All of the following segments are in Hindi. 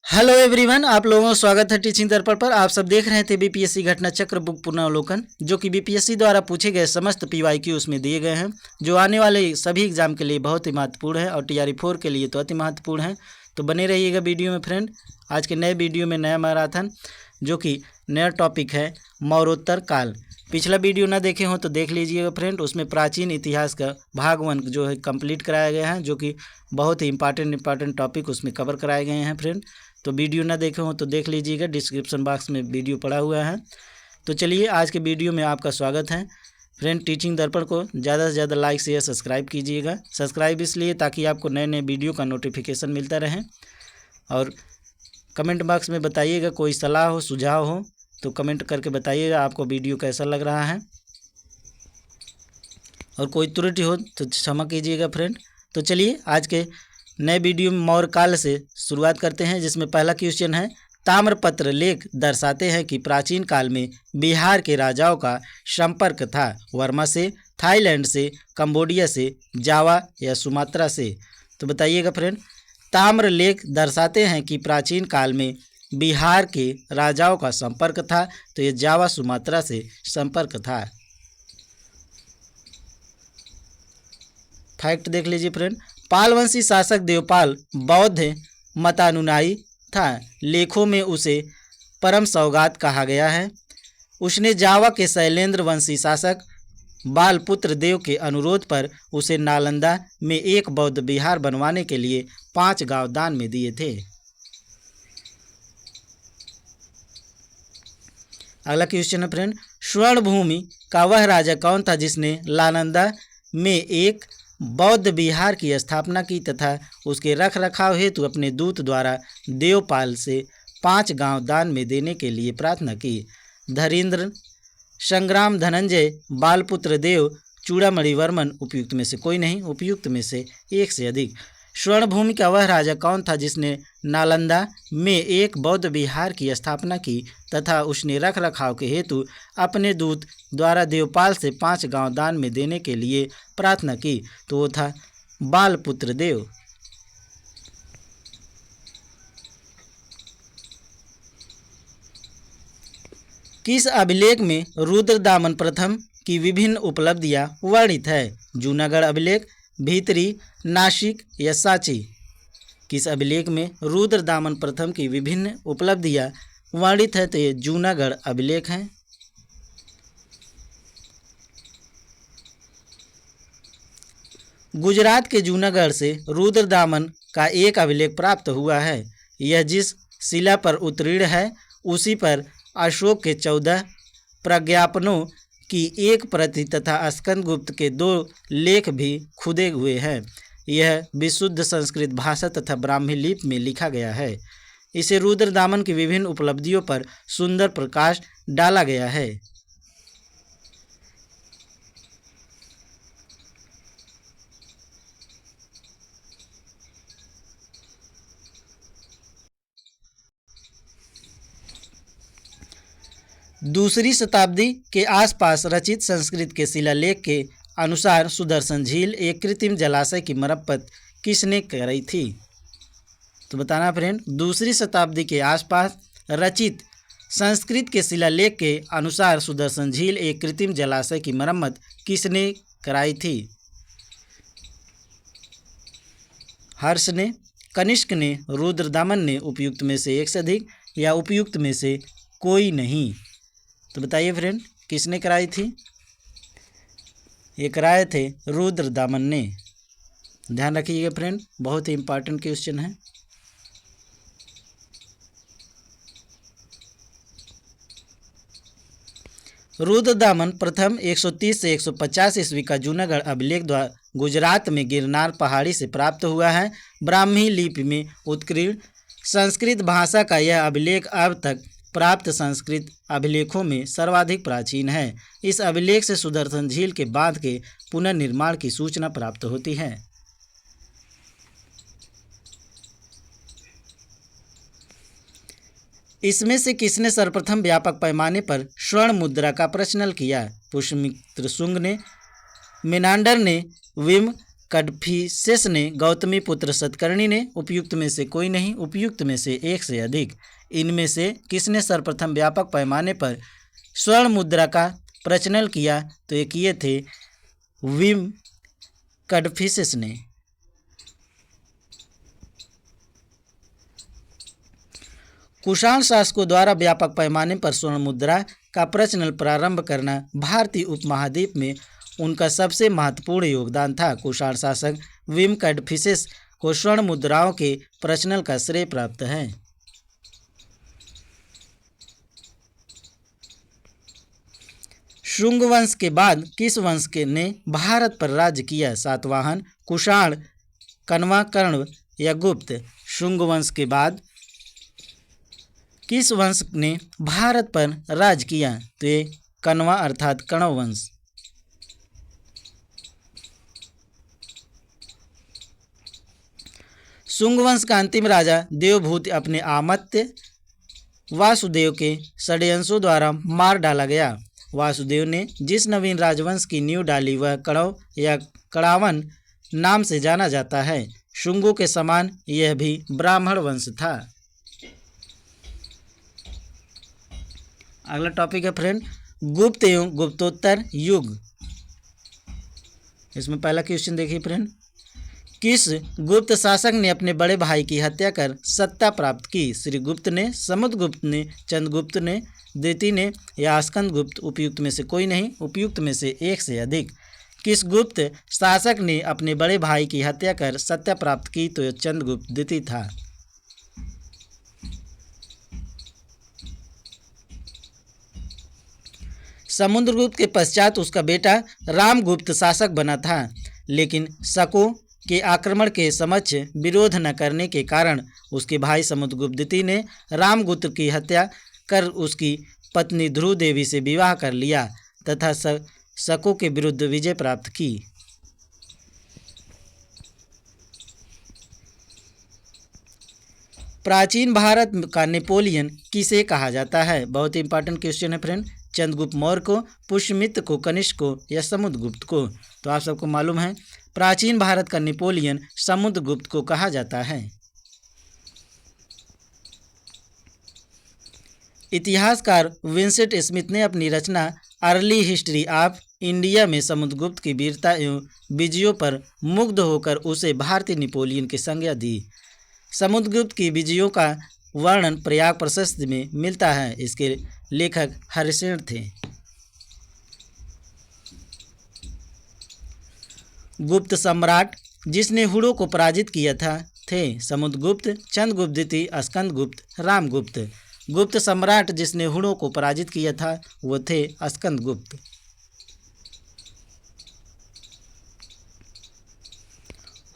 हेलो एवरीवन, आप लोगों का स्वागत है टीचिंग दर्पण पर। आप सब देख रहे थे बीपीएससी घटना चक्र बुक पुनर्वलोकन, जो कि बीपीएससी द्वारा पूछे गए समस्त पीवाईक्यू उसमें दिए गए हैं, जो आने वाले सभी एग्जाम के लिए बहुत ही महत्वपूर्ण है और टीआरई 4 के लिए तो अति महत्वपूर्ण है। तो बने रहिएगा वीडियो में फ्रेंड। आज के नए वीडियो में नया मैराथन, जो कि नया टॉपिक है मौर्योत्तर काल। पिछला वीडियो ना देखे हो तो देख लीजिएगा फ्रेंड, उसमें प्राचीन इतिहास का भाग 1 जो है कंप्लीट कराया गया है, जो कि बहुत ही इंपॉर्टेंट टॉपिक उसमें कवर कराए गए हैं फ्रेंड। तो वीडियो ना देखे हो तो देख लीजिएगा, डिस्क्रिप्शन बॉक्स में वीडियो पड़ा हुआ है। तो चलिए आज के वीडियो में आपका स्वागत है फ्रेंड। टीचिंग दर्पण को ज़्यादा से ज़्यादा लाइक शेयर सब्सक्राइब कीजिएगा। सब्सक्राइब इसलिए ताकि आपको नए नए वीडियो का नोटिफिकेशन मिलता रहे। और कमेंट बॉक्स में बताइएगा, कोई सलाह हो सुझाव हो तो कमेंट करके बताइएगा आपको वीडियो कैसा लग रहा है, और कोई त्रुटि हो तो क्षमा कीजिएगा फ्रेंड। तो चलिए आज के नए वीडियो में मौर्य काल से शुरुआत करते हैं, जिसमें पहला क्वेश्चन है, ताम्रपत्र लेख दर्शाते हैं कि प्राचीन काल में बिहार के राजाओं का संपर्क था वर्मा से, थाईलैंड से, कंबोडिया से, जावा या सुमात्रा से। तो बताइएगा फ्रेंड, ताम्र लेख दर्शाते हैं कि प्राचीन काल में बिहार के राजाओं का संपर्क था, तो ये जावा सुमात्रा से संपर्क था। फैक्ट देख लीजिए फ्रेंड, पालवंशी शासक देवपाल बौद्ध मतानुयायी था। लेखों में उसे परम सौगात कहा गया है। उसने जावा के शैलेंद्र वंशी शासक बालपुत्र देव के अनुरोध पर उसे नालंदा में एक बौद्ध विहार बनवाने के लिए 5 गांव दान में दिए थे। अगला क्वेश्चन है फ्रेंड, स्वर्ण भूमि का वह राजा कौन था जिसने नालंदा में एक बौद्ध विहार की स्थापना की तथा उसके रख रखाव हेतु अपने दूत द्वारा देवपाल से 5 गांव दान में देने के लिए प्रार्थना की? धरीन्द्र, संग्राम, धनंजय, बालपुत्र देव, चूड़ामणि वर्मन। उपयुक्त में से कोई नहीं, उपयुक्त में से एक से अधिक। स्वर्ण भूमि का वह राजा कौन था जिसने नालंदा में एक बौद्ध विहार की स्थापना की तथा उसने रख रखाव के हेतु अपने दूत द्वारा देवपाल से 5 गांव दान में देने के लिए प्रार्थना की? तो वो था बालपुत्र देव। किस अभिलेख में रुद्रदामन प्रथम की विभिन्न उपलब्धियां वर्णित है? जूनागढ़ अभिलेख, भीतरी, नासिक या सांची? किस अभिलेख में रुद्रदामन प्रथम की विभिन्न उपलब्धियां वर्णित है? तो ये जूनागढ़ अभिलेख है। गुजरात के जूनागढ़ से रुद्रदामन का एक अभिलेख प्राप्त हुआ है। यह जिस शिला पर उत्कीर्ण है उसी पर अशोक के 14 प्रज्ञापनों की एक प्रति तथा स्कंदगुप्त के 2 लेख भी खुदे हुए हैं। यह विशुद्ध संस्कृत भाषा तथा ब्राह्मी लिपि में लिखा गया है। इसे रुद्रदामन की विभिन्न उपलब्धियों पर सुंदर प्रकाश डाला गया है। दूसरी शताब्दी के आसपास रचित संस्कृत के शिलालेख के अनुसार सुदर्शन झील एक कृत्रिम जलाशय की मरम्मत किसने कराई थी? तो बताना फ्रेंड, दूसरी शताब्दी के आसपास रचित संस्कृत के शिलालेख के अनुसार सुदर्शन झील एक कृत्रिम जलाशय की मरम्मत किसने कराई थी? हर्ष ने, कनिष्क ने, रुद्रदामन ने। उपयुक्त में से एक से अधिक या उपयुक्त में से कोई नहीं। तो बताइए फ्रेंड, किसने कराई थी? ये कराए थे रुद्रदामन ने। ध्यान रखिएगा फ्रेंड, बहुत ही इंपॉर्टेंट क्वेश्चन है। रुद्रदामन प्रथम 130 से 150 ईस्वी का जूनागढ़ अभिलेख द्वारा गुजरात में गिरनार पहाड़ी से प्राप्त हुआ है। ब्राह्मी लिपि में उत्कीर्ण संस्कृत भाषा का यह अभिलेख अब तक प्राप्त संस्कृत अभिलेखों में सर्वाधिक प्राचीन है। इस अभिलेख से सुदर्शन झील के बांध के पुनर्निर्माण की सूचना प्राप्त होती है। इसमें से किसने सर्वप्रथम व्यापक पैमाने पर स्वर्ण मुद्रा का प्रचलन किया? पुष्यमित्र शुंग ने, मेनांडर ने, विम कडफिसेस ने, गौतमी पुत्र सतकर्णी ने, उपयुक्त में से कोई नहीं, उपयुक्त में से एक से अधिक। इनमें से किसने सर्वप्रथम व्यापक पैमाने पर स्वर्ण मुद्रा का प्रचलन किया? तो ये किए थे विम कडफिसेस ने। कुषाण शासकों द्वारा व्यापक पैमाने पर स्वर्ण मुद्रा का प्रचलन प्रारंभ करना भारतीय उपमहाद्वीप में उनका सबसे महत्वपूर्ण योगदान था। कुषाण शासक विम कडफिसेस को स्वर्ण मुद्राओं के प्रचलन का श्रेय प्राप्त है। शुंग वंश के बाद किस वंश के ने भारत पर राज्य किया? सातवाहन, कुषाण, कण्वा, कर्ण या गुप्त? शुंग वंश के बाद किस वंश ने भारत पर राज किया? तो ये कण्वा अर्थात कण्व वंश। शुंग वंश का अंतिम राजा देवभूति अपने आमात्य वासुदेव के षड्यंशों द्वारा मार डाला गया। वासुदेव ने जिस नवीन राजवंश की नींव डाली वह कण्व या कण्वान नाम से जाना जाता है। शुंगों के समान यह भी ब्राह्मण वंश था। अगला टॉपिक है फ्रेंड, गुप्त एवं गुप्तोत्तर युग। इसमें पहला क्वेश्चन देखिए फ्रेंड, किस गुप्त शासक ने अपने बड़े भाई की हत्या कर सत्ता प्राप्त की? श्रीगुप्त ने, समुद्रगुप्त ने, चंद्रगुप्त ने, द्वितीय ने या स्कंदगुप्त? उपयुक्त में से कोई नहीं, उपयुक्त में से एक से अधिक। किस गुप्त शासक ने अपने बड़े भाई की हत्या कर सत्ता प्राप्त की? तो चंद्रगुप्त द्वितीय था। समुद्रगुप्त के पश्चात उसका बेटा रामगुप्त शासक बना था, लेकिन शकों के आक्रमण के समक्ष विरोध न करने के कारण उसके भाई समुद्रगुप्त द्वितीय ने रामगुप्त की हत्या कर उसकी पत्नी ध्रुव देवी से विवाह कर लिया तथा शकों के विरुद्ध विजय प्राप्त की। प्राचीन भारत का नेपोलियन किसे कहा जाता है? बहुत ही इंपॉर्टेंट क्वेश्चन है फ्रेंड। चंद्रगुप्त मौर्य को, पुष्यमित्र को, कनिष्क को या समुद्रगुप्त को? तो आप सबको मालूम है प्राचीन भारत का नेपोलियन समुद्रगुप्त को कहा जाता है। इतिहासकार विंसेंट स्मिथ ने अपनी रचना अर्ली हिस्ट्री ऑफ इंडिया में समुद्रगुप्त की वीरता एवं विजयों पर मुग्ध होकर उसे भारतीय नेपोलियन की संज्ञा दी। समुद्रगुप्त की विजयों का वर्णन प्रयाग प्रशस्ति में मिलता है। इसके लेखक हरिसेन थे। गुप्त सम्राट जिसने हुड़ों को पराजित किया था थे समुद्रगुप्त, चंद्रगुप्त द्वितीय, स्कंदगुप्त, रामगुप्त। गुप्त सम्राट जिसने हुड़ों को पराजित किया था वो थे स्कंदगुप्त।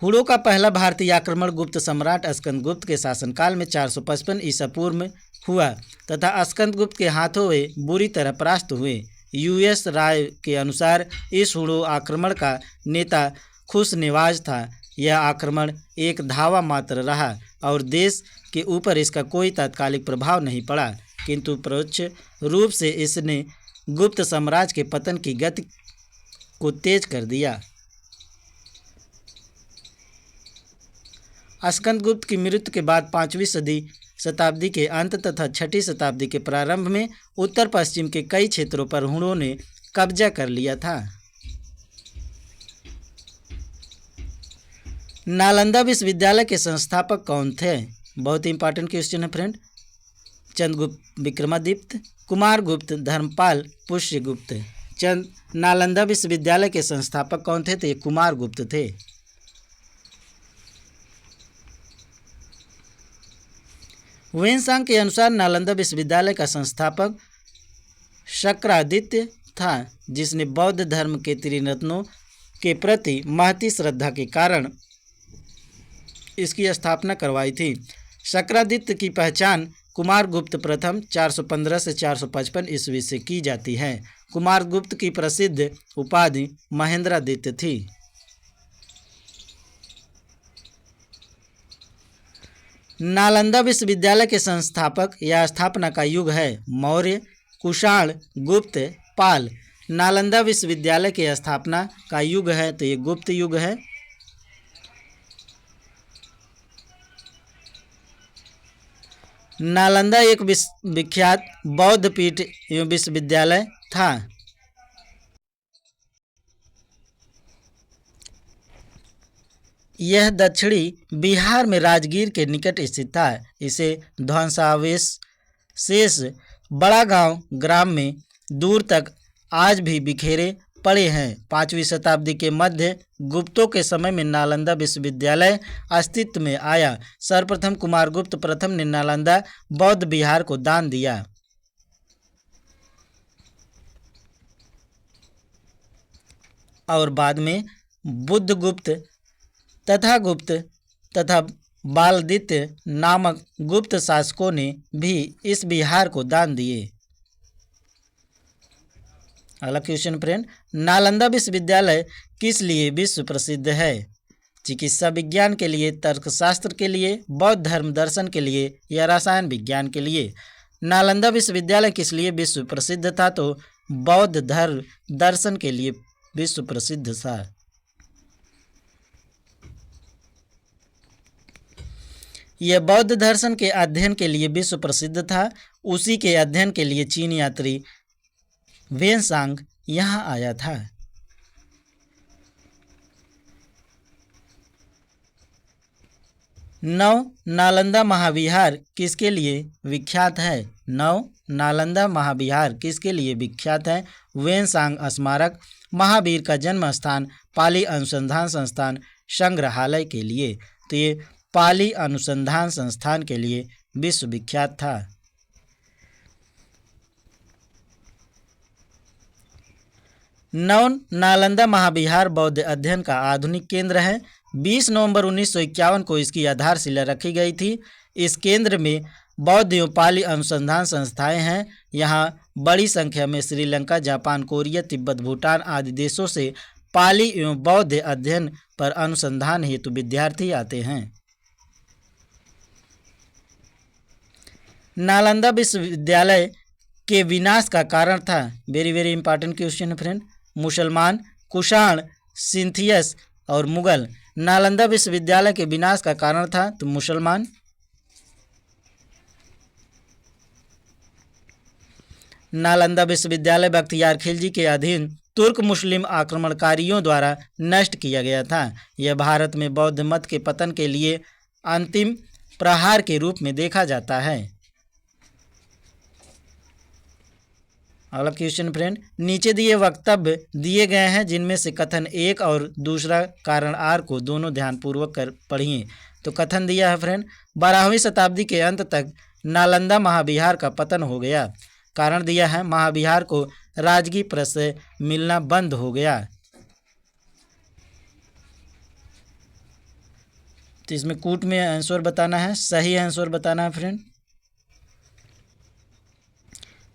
हुड़ों का पहला भारतीय आक्रमण गुप्त सम्राट स्कंदगुप्त के शासनकाल में 455 ईसा पूर्व में हुआ तथा स्कंदगुप्त के हाथों वे बुरी तरह परास्त हुए। यूएस राय के अनुसार इस हुड़ों आक्रमण का नेता खुशनेवाज था। यह आक्रमण एक धावा मात्र रहा और देश के ऊपर इसका कोई तात्कालिक प्रभाव नहीं पड़ा, किंतु परोक्ष रूप से इसने गुप्त साम्राज्य के पतन की गति को तेज कर दिया। स्कंदगुप्त की मृत्यु के बाद 5वीं शताब्दी के अंत तथा 6ठी शताब्दी के प्रारंभ में उत्तर पश्चिम के कई क्षेत्रों पर हुड़ों ने कब्जा कर लिया था। नालंदा विश्वविद्यालय के संस्थापक कौन थे? बहुत ही इंपॉर्टेंट क्वेश्चन है फ्रेंड। चंद्रगुप्त विक्रमादित्य, कुमारगुप्त, धर्मपाल, पुष्यगुप्त। नालंदा विश्वविद्यालय के संस्थापक कौन थे? तो ये कुमारगुप्त थे। वेनसांग के अनुसार नालंदा विश्वविद्यालय का संस्थापक शक्रादित्य था, जिसने बौद्ध धर्म के त्रिरत्नों के प्रति महती श्रद्धा के कारण इसकी स्थापना करवाई थी। शक्रादित्य की पहचान कुमारगुप्त प्रथम 415 से 455 ईस्वी से की जाती है। कुमारगुप्त की प्रसिद्ध उपाधि महेंद्रादित्य थी। नालंदा विश्वविद्यालय के संस्थापक या स्थापना का युग है मौर्य, कुषाण, गुप्त, पाल। नालंदा विश्वविद्यालय के स्थापना का युग है तो ये गुप्त युग है। नालंदा एक विख्यात बौद्ध पीठ एवं विश्वविद्यालय था। यह दक्षिणी बिहार में राजगीर के निकट स्थित था। इसे ध्वंसावशेष शेष बड़ा गांव ग्राम में दूर तक आज भी बिखेरे पड़े हैं। 5वीं शताब्दी के मध्य गुप्तों के समय में नालंदा विश्वविद्यालय अस्तित्व में आया। सर्वप्रथम कुमारगुप्त प्रथम ने नालंदा बौद्ध विहार को दान दिया। और बाद में बुद्धगुप्त तथा गुप्त तथा बालदित्य नामक गुप्त शासकों ने भी इस विहार को दान दिए। अगला क्वेश्चन फ्रेंड, नालंदा विश्वविद्यालय किस लिए विश्व प्रसिद्ध है? चिकित्सा विज्ञान के लिए, तर्कशास्त्र के लिए, बौद्ध धर्म दर्शन के लिए या रसायन विज्ञान के लिए? नालंदा विश्वविद्यालय किस लिए विश्व प्रसिद्ध था? तो बौद्ध धर्म दर्शन के लिए विश्व प्रसिद्ध था। यह बौद्ध दर्शन के अध्ययन के लिए विश्व प्रसिद्ध था। उसी के अध्ययन के लिए चीन यात्री वेनसांग यहाँ आया था। नालंदा महाविहार किसके लिए विख्यात है? नालंदा महाविहार किसके लिए विख्यात है? वेनसांग स्मारक, महावीर का जन्म स्थान, पाली अनुसंधान संस्थान, संग्रहालय के लिए। तो ये पाली अनुसंधान संस्थान के लिए विश्व विख्यात था। नालंदा महाविहार बौद्ध अध्ययन का आधुनिक केंद्र है। 20 नवंबर 1951 को इसकी आधारशिला रखी गई थी। इस केंद्र में बौद्ध एवं पाली अनुसंधान संस्थाएं हैं। यहाँ बड़ी संख्या में श्रीलंका, जापान, कोरिया, तिब्बत, भूटान आदि देशों से पाली एवं बौद्ध अध्ययन पर अनुसंधान हेतु विद्यार्थी आते हैं। नालंदा विश्वविद्यालय के विनाश का कारण था। Very very important question friend. मुसलमान, कुषाण, सिंथियस और मुगल। नालंदा विश्वविद्यालय के विनाश का कारण था तो मुसलमान। नालंदा विश्वविद्यालय बख्तियार खिलजी के अधीन तुर्क मुस्लिम आक्रमणकारियों द्वारा नष्ट किया गया था। यह भारत में बौद्ध मत के पतन के लिए अंतिम प्रहार के रूप में देखा जाता है। अगला क्वेश्चन फ्रेंड, नीचे दिए वक्तव्य दिए गए हैं जिनमें से कथन एक और दूसरा कारण आर को दोनों ध्यानपूर्वक कर पढ़िए। तो कथन दिया है फ्रेंड, 12वीं शताब्दी के अंत तक नालंदा महाविहार का पतन हो गया। कारण दिया है महाविहार को राजकीय प्रशय मिलना बंद हो गया। तो इसमें कूट में आंसर बताना है, सही आंसर बताना है फ्रेंड।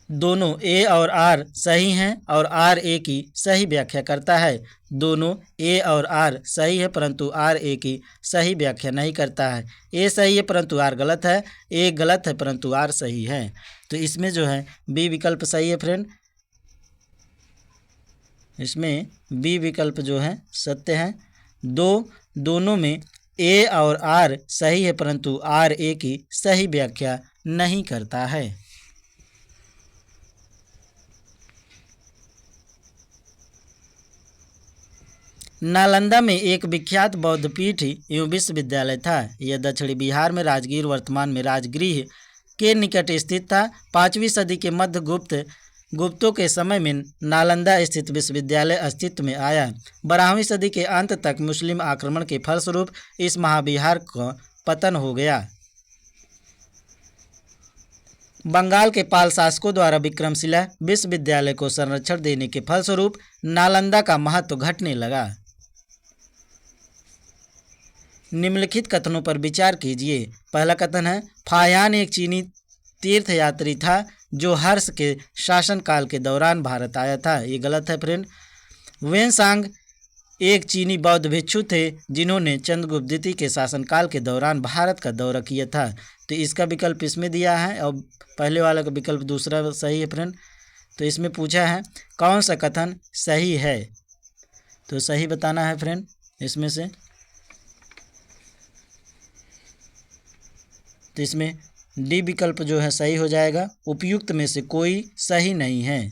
दोनों ए और आर सही हैं और आर ए की सही व्याख्या करता है। दोनों ए और आर सही है परंतु आर ए की सही व्याख्या नहीं करता है। ए सही है परंतु आर गलत है, ए गलत है परंतु आर सही है। तो इसमें जो है बी विकल्प सही है फ्रेंड। इसमें बी विकल्प जो है सत्य है। दोनों में ए और आर सही है परंतु आर ए की सही व्याख्या नहीं करता है। नालंदा में एक विख्यात बौद्ध पीठ एवं विश्वविद्यालय था। यह दक्षिणी बिहार में राजगीर, वर्तमान में राजगृह के निकट स्थित था। 5वीं सदी के मध्य गुप्तों के समय में नालंदा स्थित विश्वविद्यालय अस्तित्व में आया। 12वीं सदी के अंत तक मुस्लिम आक्रमण के फलस्वरूप इस महाविहार का पतन हो गया। बंगाल के पाल शासकों द्वारा विक्रमशिला विश्वविद्यालय को संरक्षण देने के फलस्वरूप नालंदा का महत्व घटने लगा। निम्नलिखित कथनों पर विचार कीजिए। पहला कथन है, फायान एक चीनी तीर्थयात्री था जो हर्ष के शासनकाल के दौरान भारत आया था। ये गलत है फ्रेंड। वेनसांग एक चीनी बौद्ध भिक्षु थे जिन्होंने चंद्रगुप्त द्वितीय के शासनकाल के दौरान भारत का दौरा किया था। तो इसका विकल्प इसमें दिया है और पहले वाला का विकल्प दूसरा सही है फ्रेंड। तो इसमें पूछा है कौन सा कथन सही है, तो सही बताना है फ्रेंड इसमें से। तो इसमें डी विकल्प जो है सही हो जाएगा। उपयुक्त में से कोई सही नहीं है।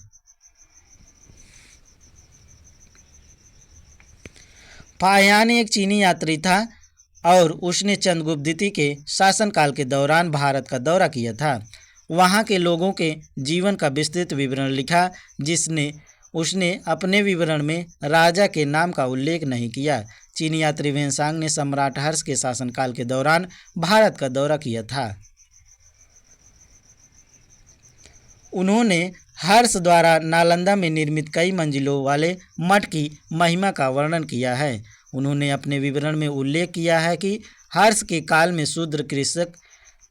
फाहियान एक चीनी यात्री था और उसने चंद्रगुप्त द्वितीय के शासनकाल के दौरान भारत का दौरा किया था। वहाँ के लोगों के जीवन का विस्तृत विवरण लिखा, जिसने उसने अपने विवरण में राजा के नाम का उल्लेख नहीं किया। चीनी यात्री वेनसांग ने सम्राट हर्ष के शासनकाल के दौरान भारत का दौरा किया था। उन्होंने हर्ष द्वारा नालंदा में निर्मित कई मंजिलों वाले मठ की महिमा का वर्णन किया है। उन्होंने अपने विवरण में उल्लेख किया है कि हर्ष के काल में शूद्र कृषक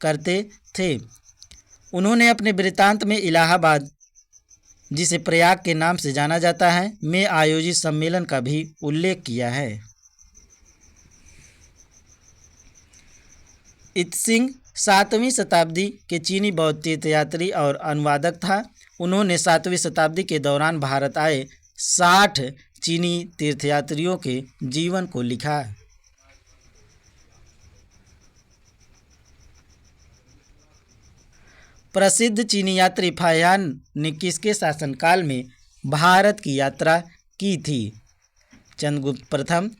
करते थे। उन्होंने अपने वृत्तांत में इलाहाबाद, जिसे प्रयाग के नाम से जाना जाता है, में आयोजित सम्मेलन का भी उल्लेख किया है। इत्सिंग 7वीं शताब्दी के चीनी बौद्ध तीर्थयात्री और अनुवादक था। उन्होंने 7वीं शताब्दी के दौरान भारत आए 60 चीनी तीर्थयात्रियों के जीवन को लिखा। प्रसिद्ध चीनी यात्री फाहियान ने किसके शासनकाल में भारत की यात्रा की थी? चंद्रगुप्त प्रथम,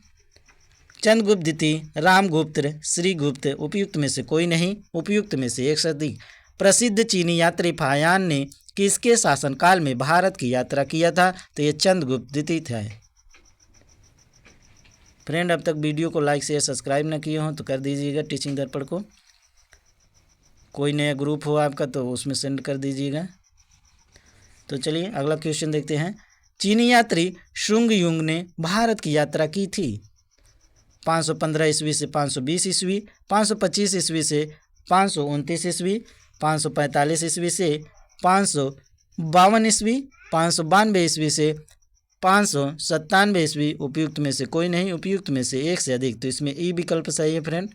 चंद्रगुप्त द्वितीय, रामगुप्त, श्रीगुप्त। उपयुक्त में से कोई नहीं। उपयुक्त में से एक से अधिक। प्रसिद्ध चीनी यात्री फाहियान ने किसके शासनकाल में भारत की यात्रा किया था? तो ये चंद्रगुप्त द्वितीय था। फ्रेंड, अब तक वीडियो को लाइक शेयर सब्सक्राइब न किए हों तो कर दीजिएगा टीचिंग दर्पण को। कोई नया ग्रुप हो आपका तो उसमें सेंड कर दीजिएगा। तो चलिए अगला क्वेश्चन देखते हैं। चीनी यात्री शुंग युंग ने भारत की यात्रा की थी 515 ईस्वी से 520 ईस्वी, 525 ईस्वी से 529 ईस्वी, 545 ईस्वी से 552 ईस्वी, 592 ईस्वी से 597 ईस्वी। उपयुक्त में से कोई नहीं। उपयुक्त में से एक से अधिक। तो इसमें ई विकल्प सही है फ्रेंड।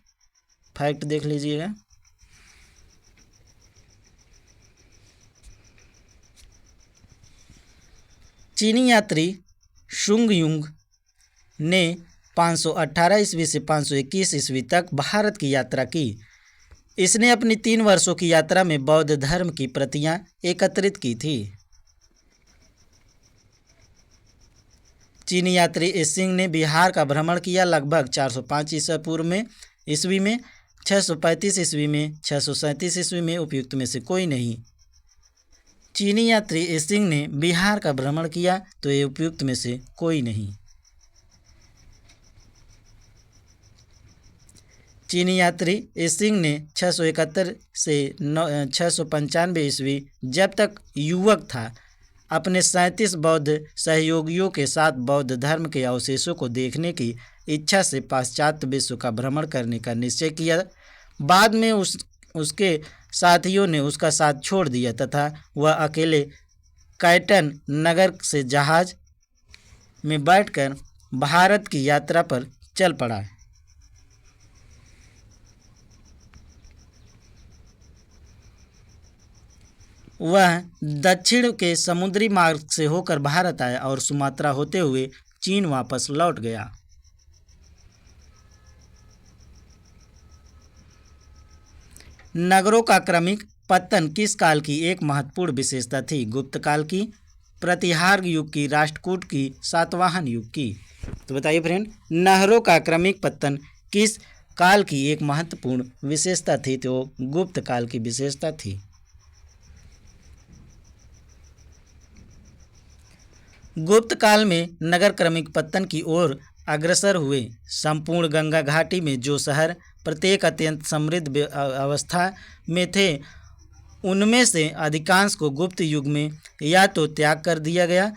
फैक्ट देख लीजिएगा। चीनी यात्री शुंग युंग ने 518 ईस्वी से 521 ईस्वी तक भारत की यात्रा की। इसने अपनी 3 वर्षों की यात्रा में बौद्ध धर्म की प्रतियां एकत्रित की थी। चीनी यात्री इसिंग ने बिहार का भ्रमण किया लगभग 405 ईस्वी में, 635 ईस्वी में, 637 ईस्वी में। उपयुक्त में से कोई नहीं। चीनी यात्री इसिंग ने बिहार का भ्रमण किया तो ये उपयुक्त में से कोई नहीं। चीनी यात्री इसिंग ने 671 से 695 ईस्वी, जब तक युवक था, अपने 37 बौद्ध सहयोगियों के साथ बौद्ध धर्म के अवशेषों को देखने की इच्छा से पाश्चात्य विश्व का भ्रमण करने का निश्चय किया। बाद में उसके साथियों ने उसका साथ छोड़ दिया तथा वह अकेले कैटन नगर से जहाज में बैठकर भारत की यात्रा पर चल पड़ा। वह दक्षिण के समुद्री मार्ग से होकर भारत आया और सुमात्रा होते हुए चीन वापस लौट गया। नगरों का क्रमिक पतन किस काल की एक महत्वपूर्ण विशेषता थी? गुप्त काल की, प्रतिहार युग की, राष्ट्रकूट की, सातवाहन युग की? तो बताइए फ्रेंड, नहरों का क्रमिक पतन किस काल की एक महत्वपूर्ण विशेषता थी? तो गुप्त काल की विशेषता थी। गुप्त काल में नगर क्रमिक पतन की ओर अग्रसर हुए। संपूर्ण गंगा घाटी में जो शहर प्रत्येक अत्यंत समृद्ध अवस्था में थे, उनमें से अधिकांश को गुप्त युग में या तो त्याग कर दिया गया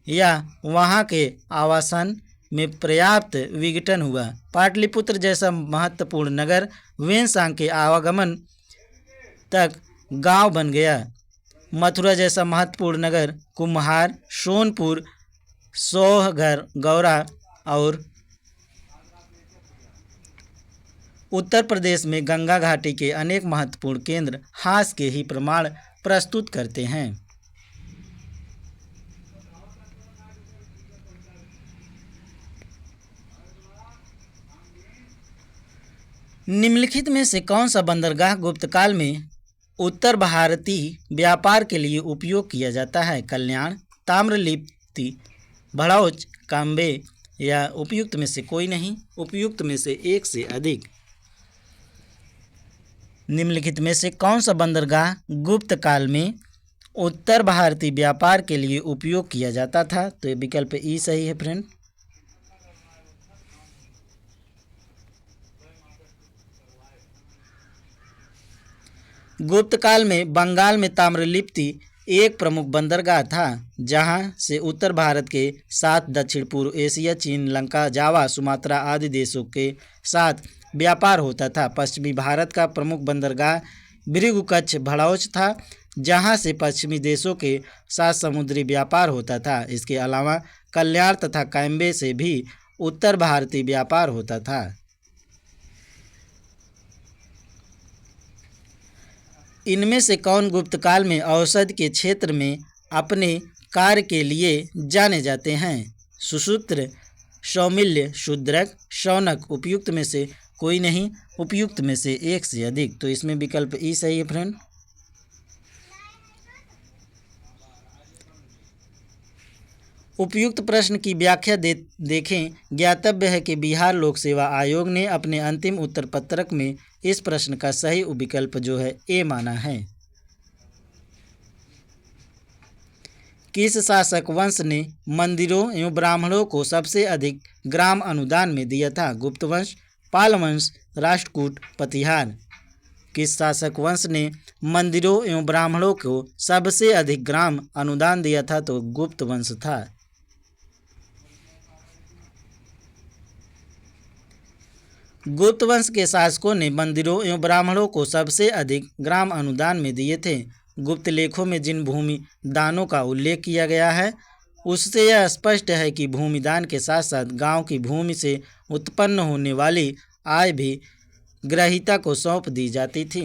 या वहाँ के आवासन में पर्याप्त विघटन हुआ। पाटलिपुत्र जैसा महत्वपूर्ण नगर वेनसांग के आवागमन तक गांव बन गया। मथुरा जैसा महत्वपूर्ण नगर कुम्हार, सोनपुर, सोहगर, गौरा और उत्तर प्रदेश में गंगा घाटी के अनेक महत्वपूर्ण केंद्र हास के ही प्रमाण प्रस्तुत करते हैं। निम्नलिखित में से कौन सा बंदरगाह गुप्त काल में उत्तर भारतीय व्यापार के लिए उपयोग किया जाता है? कल्याण, ताम्रलिप्ति, भड़ौच, काम्बे या उपयुक्त में से कोई नहीं, उपयुक्त में से एक से अधिक। निम्नलिखित में से कौन सा बंदरगाह गुप्त काल में उत्तर भारतीय व्यापार के लिए उपयोग किया जाता था? तो ये विकल्प ई सही है फ्रेंड। गुप्त काल में बंगाल में ताम्रलिप्ति एक प्रमुख बंदरगाह था, जहां से उत्तर भारत के साथ दक्षिण पूर्व एशिया, चीन, लंका, जावा, सुमात्रा आदि देशों के साथ व्यापार होता था। पश्चिमी भारत का प्रमुख बंदरगाह भृगुकच्छ भड़ौच था, जहां से पश्चिमी देशों के साथ समुद्री व्यापार होता था। इसके अलावा कल्याण तथा कैम्बे से भी उत्तर भारतीय व्यापार होता था। इनमें से कौन गुप्त काल में औषध के क्षेत्र में अपने कार्य के लिए जाने जाते हैं? सुश्रुत, सौमिल्य, शूद्रक, शौनक। उपयुक्त में से कोई नहीं, उपयुक्त में से एक से अधिक। तो इसमें विकल्प ई सही है फ्रेंड। उपयुक्त प्रश्न की व्याख्या देखें। ज्ञातव्य है कि बिहार लोक सेवा आयोग ने अपने अंतिम उत्तर पत्रक में इस प्रश्न का सही विकल्प जो है ए माना है। किस शासक वंश ने मंदिरों एवं ब्राह्मणों को सबसे अधिक ग्राम अनुदान में दिया था? गुप्त वंश, पाल वंश, राष्ट्रकूट, प्रतिहार। किस शासक वंश ने मंदिरों एवं ब्राह्मणों को सबसे अधिक ग्राम अनुदान दिया था? तो गुप्त वंश था। गुप्त वंश के शासकों ने मंदिरों एवं ब्राह्मणों को सबसे अधिक ग्राम अनुदान में दिए थे। गुप्त लेखों में जिन भूमि दानों का उल्लेख किया गया है, उससे यह स्पष्ट है कि भूमि दान के साथ साथ गांव की भूमि से उत्पन्न होने वाली आय भी ग्रहीता को सौंप दी जाती थी।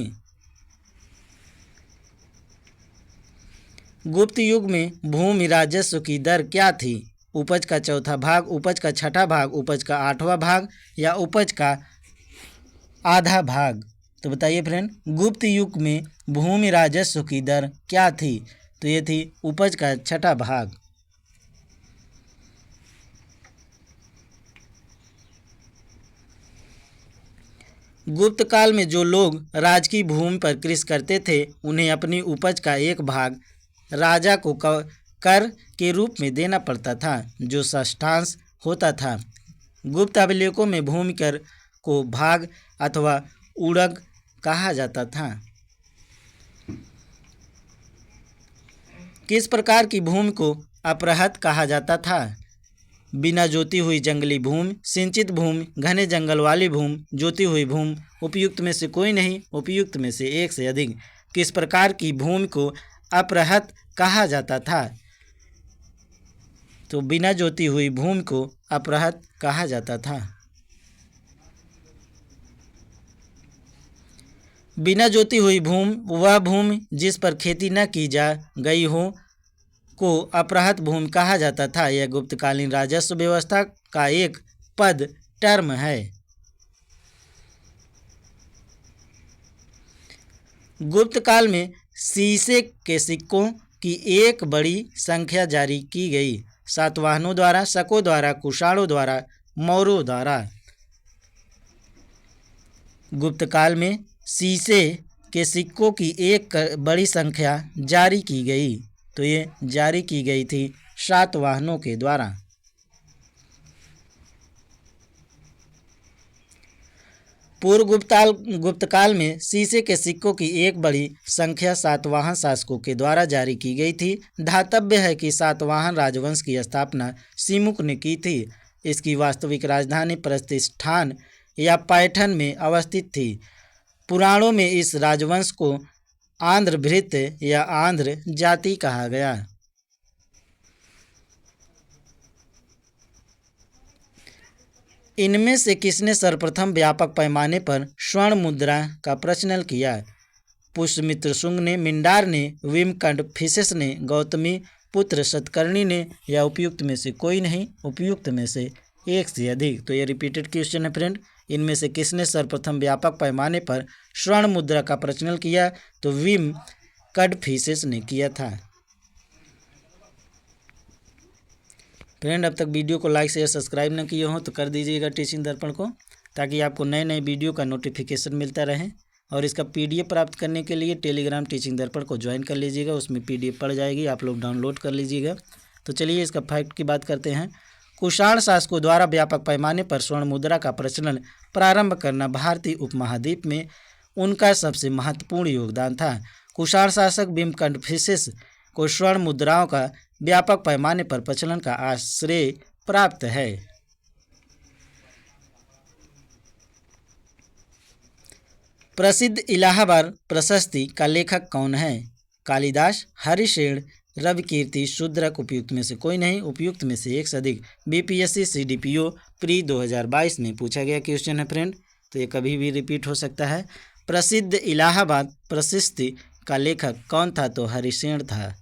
गुप्त युग में भूमि राजस्व की दर क्या थी? उपज का चौथा भाग, उपज का छठा भाग, उपज का आठवां भाग या उपज का आधा भाग? तो बताइए फ्रेंड, गुप्त युग में भूमि राजस्व की दर क्या थी? तो ये थी उपज का छठा भाग। गुप्त काल में जो लोग राज की भूमि पर कृषि करते थे, उन्हें अपनी उपज का एक भाग राजा को कर के रूप में देना पड़ता था, जो षष्ठांश होता था। गुप्त अभिलेखों में भूमि कर को भाग अथवा उड़ग कहा जाता था। किस प्रकार की भूमि को अपरहत कहा जाता था? बिना जोती हुई जंगली भूमि, सिंचित भूमि, घने जंगल वाली भूमि, जोती हुई भूमि। उपयुक्त में से कोई नहीं, उपयुक्त में से एक से अधिक। किस प्रकार की भूमि को अपरहत कहा जाता था? तो बिना जोती हुई भूमि को अपरहत कहा जाता था। बिना जोती हुई भूमि वह भूमि जिस पर खेती न की जा गई हो को अपरहत भूमि कहा जाता था। यह गुप्तकालीन राजस्व व्यवस्था का एक पद टर्म है। गुप्त काल में शीशे के सिक्कों की एक बड़ी संख्या जारी की गई। सातवाहनों द्वारा, शकों द्वारा, कुषाणों द्वारा, मौर्यों द्वारा। गुप्त काल में शीशे के सिक्कों की एक बड़ी संख्या जारी की गई। तो ये जारी की गई थी सातवाहनों के द्वारा। पूर्व गुप्त काल में शीशे के सिक्कों की एक बड़ी संख्या सातवाहन शासकों के द्वारा जारी की गई थी। धातव्य है कि सातवाहन राजवंश की स्थापना सिमुक ने की थी। इसकी वास्तविक राजधानी प्रतिष्ठान या पैठन में अवस्थित थी। पुराणों में इस राजवंश को आंध्रभृत या आंध्र जाति कहा गया। इनमें से किसने सर्वप्रथम व्यापक पैमाने पर स्वर्ण मुद्रा का प्रचलन किया? पुष्यमित्र शुंग ने, मिंडार ने, विमकंडफिसेस ने, गौतमी पुत्र सतकर्णी ने या उपयुक्त में से कोई नहीं, उपयुक्त में से एक से अधिक। तो ये रिपीटेड क्वेश्चन है फ्रेंड, इनमें से किसने सर्वप्रथम व्यापक पैमाने पर स्वर्ण मुद्रा का प्रचलन किया? तो विम कड़फिसेस ने किया था। फ्रेंड, अब तक वीडियो को लाइक शेयर सब्सक्राइब न किए हों तो कर दीजिएगा टीचिंग दर्पण को, ताकि आपको नए नए वीडियो का नोटिफिकेशन मिलता रहे। और इसका पीडीएफ प्राप्त करने के लिए टेलीग्राम टीचिंग दर्पण को ज्वाइन कर लीजिएगा, उसमें पीडीएफ पड़ जाएगी, आप लोग डाउनलोड कर लीजिएगा। तो चलिए इसका फैक्ट की बात करते हैं। कुषाण शासकों द्वारा व्यापक पैमाने पर स्वर्ण मुद्रा का प्रचलन प्रारंभ करना भारतीय उपमहाद्वीप में उनका सबसे महत्वपूर्ण योगदान था। कुषाण शासक विम कड़फिसेस को स्वर्ण मुद्राओं का व्यापक पैमाने पर प्रचलन का आश्रय प्राप्त है। प्रसिद्ध इलाहाबाद प्रशस्ति का लेखक कौन है? कालिदास, हरिशेन, रविकीर्ति, शूद्रक। उपयुक्त में से कोई नहीं, उपयुक्त में से एक से अधिक। बीपीएससी सीडीपीओ प्री 2022 में पूछा गया क्वेश्चन है फ्रेंड, तो ये कभी भी रिपीट हो सकता है। प्रसिद्ध इलाहाबाद प्रशस्ति का लेखक कौन था? तो हरिशेन था।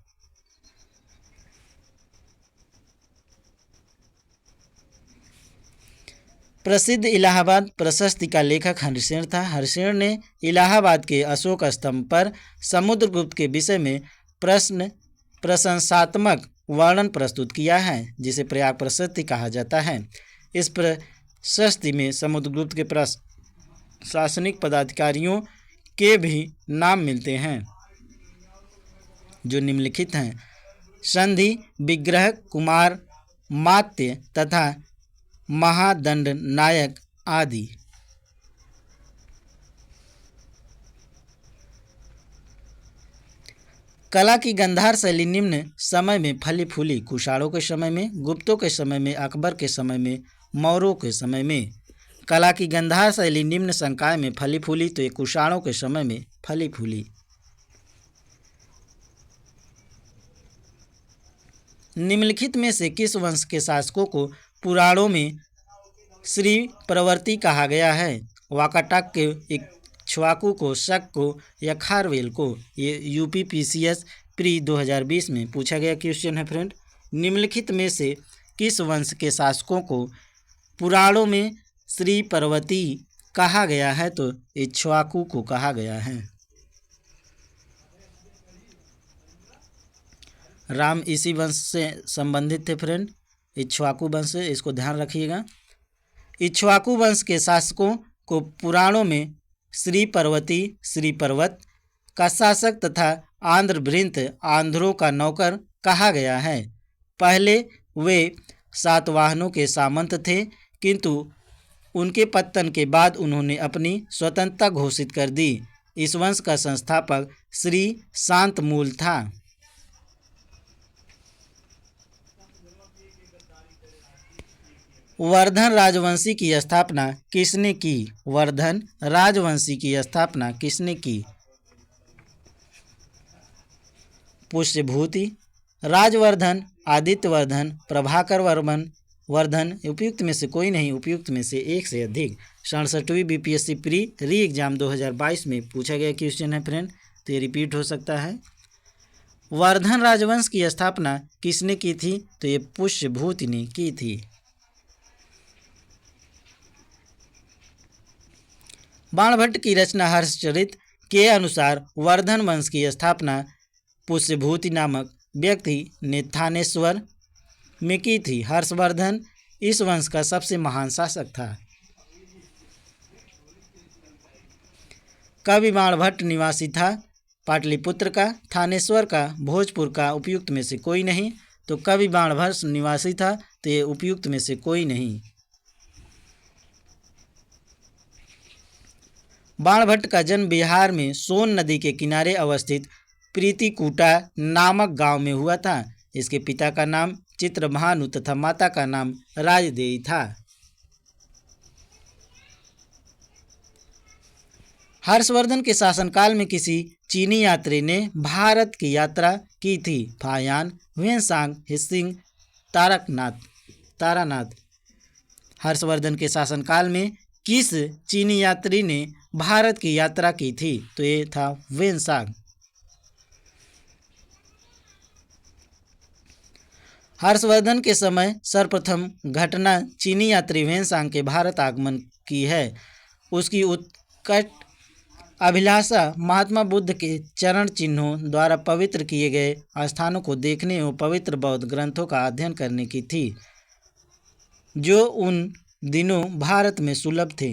प्रसिद्ध इलाहाबाद प्रशस्ति का लेखक हरिशेन था। हरिशेन ने इलाहाबाद के अशोक स्तंभ पर समुद्रगुप्त के विषय में प्रशंसात्मक वर्णन प्रस्तुत किया है, जिसे प्रयाग प्रशस्ति कहा जाता है। इस प्रशस्ति में समुद्रगुप्त के प्रशासनिक पदाधिकारियों के भी नाम मिलते हैं, जो निम्नलिखित हैं: संधि, विग्रह, कुमार, मात्य तथा महादंड नायक आदि। कला की गंधार शैली निम्न समय में फली फूली: कुषाणों के समय में, गुप्तों के समय में, अकबर के समय में, मौर्यों के समय में। कला की गंधार शैली निम्न संकाय में फली फूली, तो ये कुषाणों के समय में फली फूली। निम्नलिखित में से किस वंश के शासकों को पुराणों में श्री परवर्ती कहा गया है? वाकाटक के, इक्ष्वाकु को, शक को या खारवेल को। ये यूपीपीसीएस प्री 2020 में पूछा गया क्वेश्चन है फ्रेंड। निम्नलिखित में से किस वंश के शासकों को पुराणों में श्री परवर्ती कहा गया है? तो इक्ष्वाकु को कहा गया है। राम इसी वंश से संबंधित थे फ्रेंड, इक्ष्वाकु वंश, इसको ध्यान रखिएगा। इक्ष्वाकु वंश के शासकों को पुराणों में श्री पर्वती, श्री पर्वत का शासक तथा आंध्रभृंत, आंध्रों का नौकर कहा गया है। पहले वे सातवाहनों के सामंत थे, किंतु उनके पतन के बाद उन्होंने अपनी स्वतंत्रता घोषित कर दी। इस वंश का संस्थापक श्री शांतमूल था। वर्धन राजवंशी की स्थापना किसने की? वर्धन राजवंशी की स्थापना किसने की? पुष्यभूति, राजवर्धन, आदित्यवर्धन, प्रभाकर वर्धन। उपयुक्त में से कोई नहीं, उपयुक्त में से एक से अधिक। 67वीं बीपीएससी प्री री एग्जाम 2022 में पूछा गया क्वेश्चन है फ्रेंड, तो ये रिपीट हो सकता है। वर्धन राजवंश की स्थापना किसने की थी? तो ये पुष्यभूति ने की थी। बाणभट्ट की रचना हर्षचरित के अनुसार वर्धन वंश की स्थापना पुष्यभूति नामक व्यक्ति ने थानेश्वर में की थी। हर्षवर्धन इस वंश का सबसे महान शासक था। कवि बाणभट्ट निवासी था पाटलिपुत्र का, थानेश्वर का, भोजपुर का। उपयुक्त में से कोई नहीं, तो कवि बाणभट्ट निवासी था, तो ये उपयुक्त में से कोई नहीं। बाणभट्ट का जन्म बिहार में सोन नदी के किनारे अवस्थित प्रीतिकूटा नामक गांव में हुआ था। इसके पिता का नाम चित्रभानु तथा माता का नाम राजदेई था। हर्षवर्धन के शासनकाल में किसी चीनी यात्री ने भारत की यात्रा की थी? Fahien, Hiuen Tsang, Itsing, Taranath. Harshavardhana के शासनकाल में किस चीनी यात्री ने भारत की यात्रा की थी? तो ये था ह्वेनसांग। हर्षवर्धन के समय सर्वप्रथम घटना चीनी यात्री ह्वेनसांग के भारत आगमन की है। उसकी उत्कट अभिलाषा महात्मा बुद्ध के चरण चिन्हों द्वारा पवित्र किए गए स्थानों को देखने एवं पवित्र बौद्ध ग्रंथों का अध्ययन करने की थी, जो उन दिनों भारत में सुलभ थे।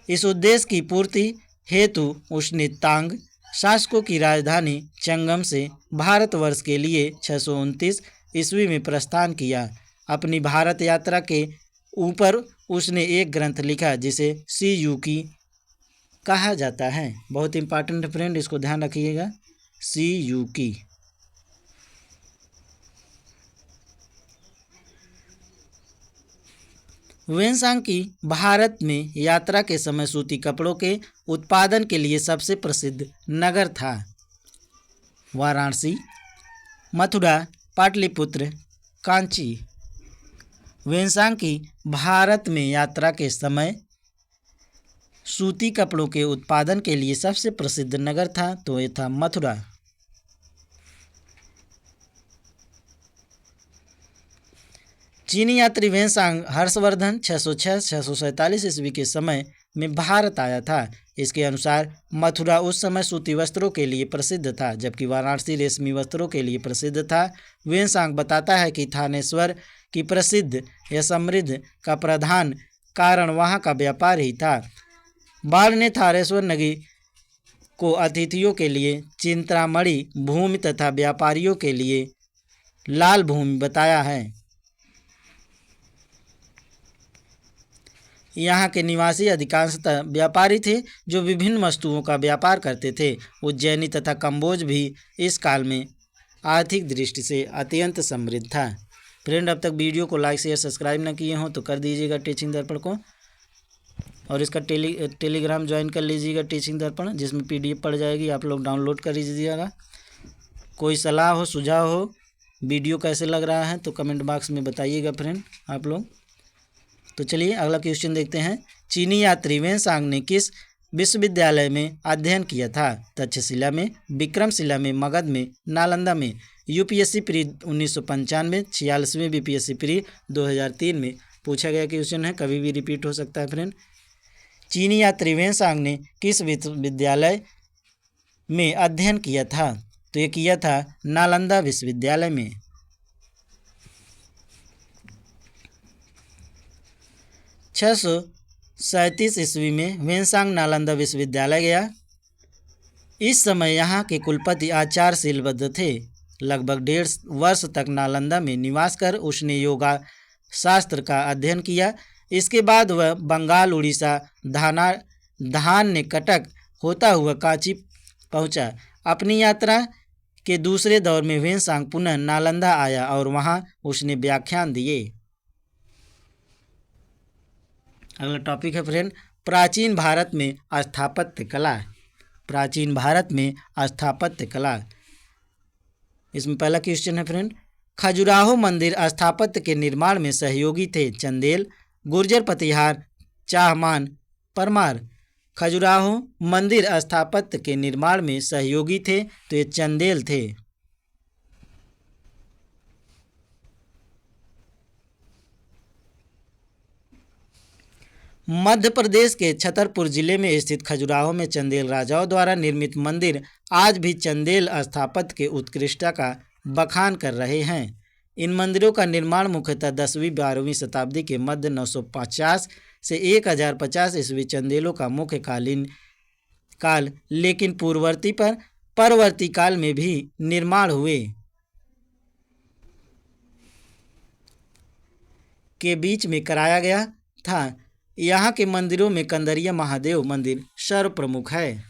इस उद्देश्य की पूर्ति हेतु उसने तांग शासकों की राजधानी चंगम से भारतवर्ष के लिए 629 ईस्वी में प्रस्थान किया। अपनी भारत यात्रा के ऊपर उसने एक ग्रंथ लिखा जिसे सी यूकी कहा जाता है। बहुत इंपॉर्टेंट फ्रेंड, इसको ध्यान रखिएगा, सी यूकी। ह्वेनसांग की भारत में यात्रा के समय सूती कपड़ों के उत्पादन के लिए सबसे प्रसिद्ध नगर था वाराणसी, मथुरा, पाटलिपुत्र, कांची। ह्वेनसांग की भारत में यात्रा के समय सूती कपड़ों के उत्पादन के लिए सबसे प्रसिद्ध नगर था, तो ये था मथुरा। चीनी यात्री ह्वेनसांग हर्षवर्धन 606-647 ईस्वी के समय में भारत आया था। इसके अनुसार मथुरा उस समय सूती वस्त्रों के लिए प्रसिद्ध था, जबकि वाराणसी रेशमी वस्त्रों के लिए प्रसिद्ध था। ह्वेनसांग बताता है कि थानेश्वर की प्रसिद्ध या समृद्ध का प्रधान कारण वहाँ का व्यापार ही था। बाढ़ ने थानेश्वर नगरी को अतिथियों के लिए चिंतामणि भूमि तथा व्यापारियों के लिए लाल भूमि बताया है। यहाँ के निवासी अधिकांशतः व्यापारी थे जो विभिन्न वस्तुओं का व्यापार करते थे। उज्जैनी तथा कंबोज भी इस काल में आर्थिक दृष्टि से अत्यंत समृद्ध था। फ्रेंड, अब तक वीडियो को लाइक शेयर सब्सक्राइब न किए हों तो कर दीजिएगा टीचिंग दर्पण को, और इसका टेलीग्राम ज्वाइन कर लीजिएगा टीचिंग दर्पण, जिसमें PDF पड़ जाएगी, आप लोग डाउनलोड कर लीजिएगा। कोई सलाह हो सुझाव हो, वीडियो कैसे लग रहा है तो कमेंट बॉक्स में बताइएगा फ्रेंड आप लोग। तो चलिए अगला क्वेश्चन देखते हैं। चीनी यात्री ह्वेनसांग ने किस विश्वविद्यालय में अध्ययन किया था? तक्षशिला में, विक्रमशिला में, मगध में, नालंदा में। UPSC प्री 1995, 46वें BPSC प्री 2003 में पूछा गया क्वेश्चन है, कभी भी रिपीट हो सकता है फ्रेंड। चीनी यात्री ह्वेनसांग ने किस विश्वविद्यालय में अध्ययन किया था? तो ये किया था नालंदा विश्वविद्यालय में। 637 ईस्वी में ह्वेनसांग नालंदा विश्वविद्यालय गया। इस समय यहाँ के कुलपति आचार्य शीलभद्र थे। लगभग 1.5 वर्ष तक नालंदा में निवास कर उसने योगा शास्त्र का अध्ययन किया। इसके बाद वह बंगाल, उड़ीसा, धान ने कटक होता हुआ कांची पहुँचा। अपनी यात्रा के दूसरे दौर में ह्वेनसांग पुनः नालंदा आया और वहाँ उसने व्याख्यान दिए। अगला टॉपिक है फ्रेंड, प्राचीन भारत में स्थापत्य कला। प्राचीन भारत में स्थापत्य कला, इसमें पहला क्वेश्चन है फ्रेंड, खजुराहो मंदिर स्थापत्य के निर्माण में सहयोगी थे चंदेल, गुर्जर, प्रतिहार, चाहमान, परमार। खजुराहो मंदिर स्थापत्य के निर्माण में सहयोगी थे तो ये चंदेल थे। मध्य प्रदेश के छतरपुर जिले में स्थित खजुराहो में चंदेल राजाओं द्वारा निर्मित मंदिर आज भी चंदेल स्थापत्य के उत्कृष्टता का बखान कर रहे हैं। इन मंदिरों का निर्माण मुख्यतः 10वीं-12वीं शताब्दी के मध्य 950 से 1050 ईस्वी चंदेलों का मुख्य काल, लेकिन परवर्ती काल में भी निर्माण हुए के बीच में कराया गया था। यहाँ के मंदिरों में कंदरिया महादेव मंदिर सर्वप्रमुख है।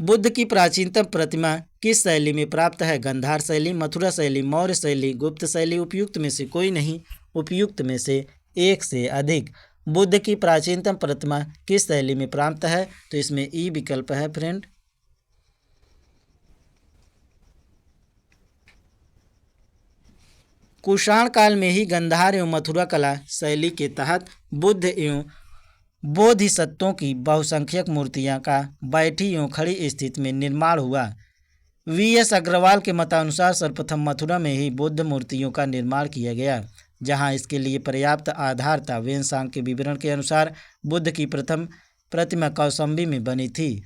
बुद्ध की प्राचीनतम प्रतिमा किस शैली में प्राप्त है? गांधार शैली, मथुरा शैली, मौर्य शैली, गुप्त शैली। उपयुक्त में से कोई नहीं, उपयुक्त में से एक से अधिक। बुद्ध की प्राचीनतम प्रतिमा किस शैली में प्राप्त है? तो इसमें ई विकल्प है फ्रेंड। कुषाण काल में ही गांधार एवं मथुरा कला शैली के तहत बुद्ध एवं बोधिसत्वों की बहुसंख्यक मूर्तियां का बैठी एवं खड़ी स्थिति में निर्माण हुआ। वी.एस. अग्रवाल के मतानुसार सर्वप्रथम मथुरा में ही बुद्ध मूर्तियों का निर्माण किया गया, जहां इसके लिए पर्याप्त आधार था। वेनसांग के विवरण के अनुसार बुद्ध की प्रथम प्रतिमा कौशाम्बी में बनी थी,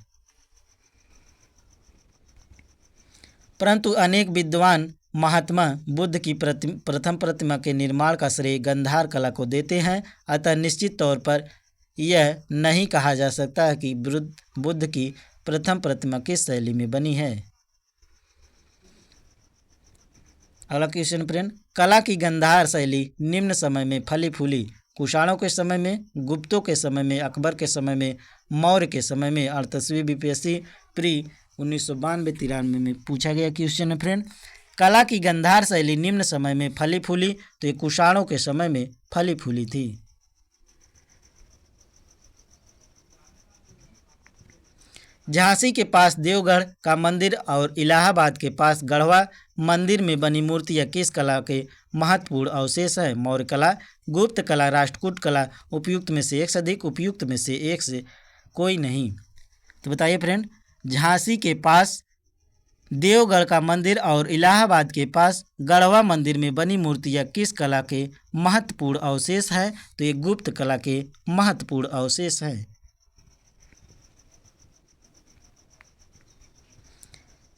परंतु अनेक विद्वान महात्मा बुद्ध की प्रथम प्रतिमा के निर्माण का श्रेय गांधार कला को देते हैं। अतः निश्चित तौर पर यह नहीं कहा जा सकता है कि बुद्ध की प्रथम प्रतिमा किस शैली में बनी है। अगला क्वेश्चन फ्रेंड, कला की गांधार शैली निम्न समय में फली फूली। कुषाणों के समय में, गुप्तों के समय में, अकबर के समय में, मौर्य के समय में। 38वीं बीपीएससी प्री 1992-93 में पूछा गया क्वेश्चन है फ्रेंड। कला की गांधार शैली निम्न समय में फली फूली, तो ये कुषाणों के समय में फली फूली थी। झांसी के पास देवगढ़ का मंदिर और इलाहाबाद के पास गढ़वा मंदिर में बनी मूर्तियाँ किस कला के महत्वपूर्ण अवशेष हैं? मौर्य कला, गुप्त कला, राष्ट्रकूट कला। उपयुक्त में से एक से अधिक, उपयुक्त में से एक से कोई नहीं। तो बताइए फ्रेंड, झांसी के पास देवगढ़ का मंदिर और इलाहाबाद के पास गढ़वा मंदिर में बनी मूर्तियाँ किस कला के महत्वपूर्ण अवशेष हैं? तो ये गुप्त कला के महत्वपूर्ण अवशेष हैं।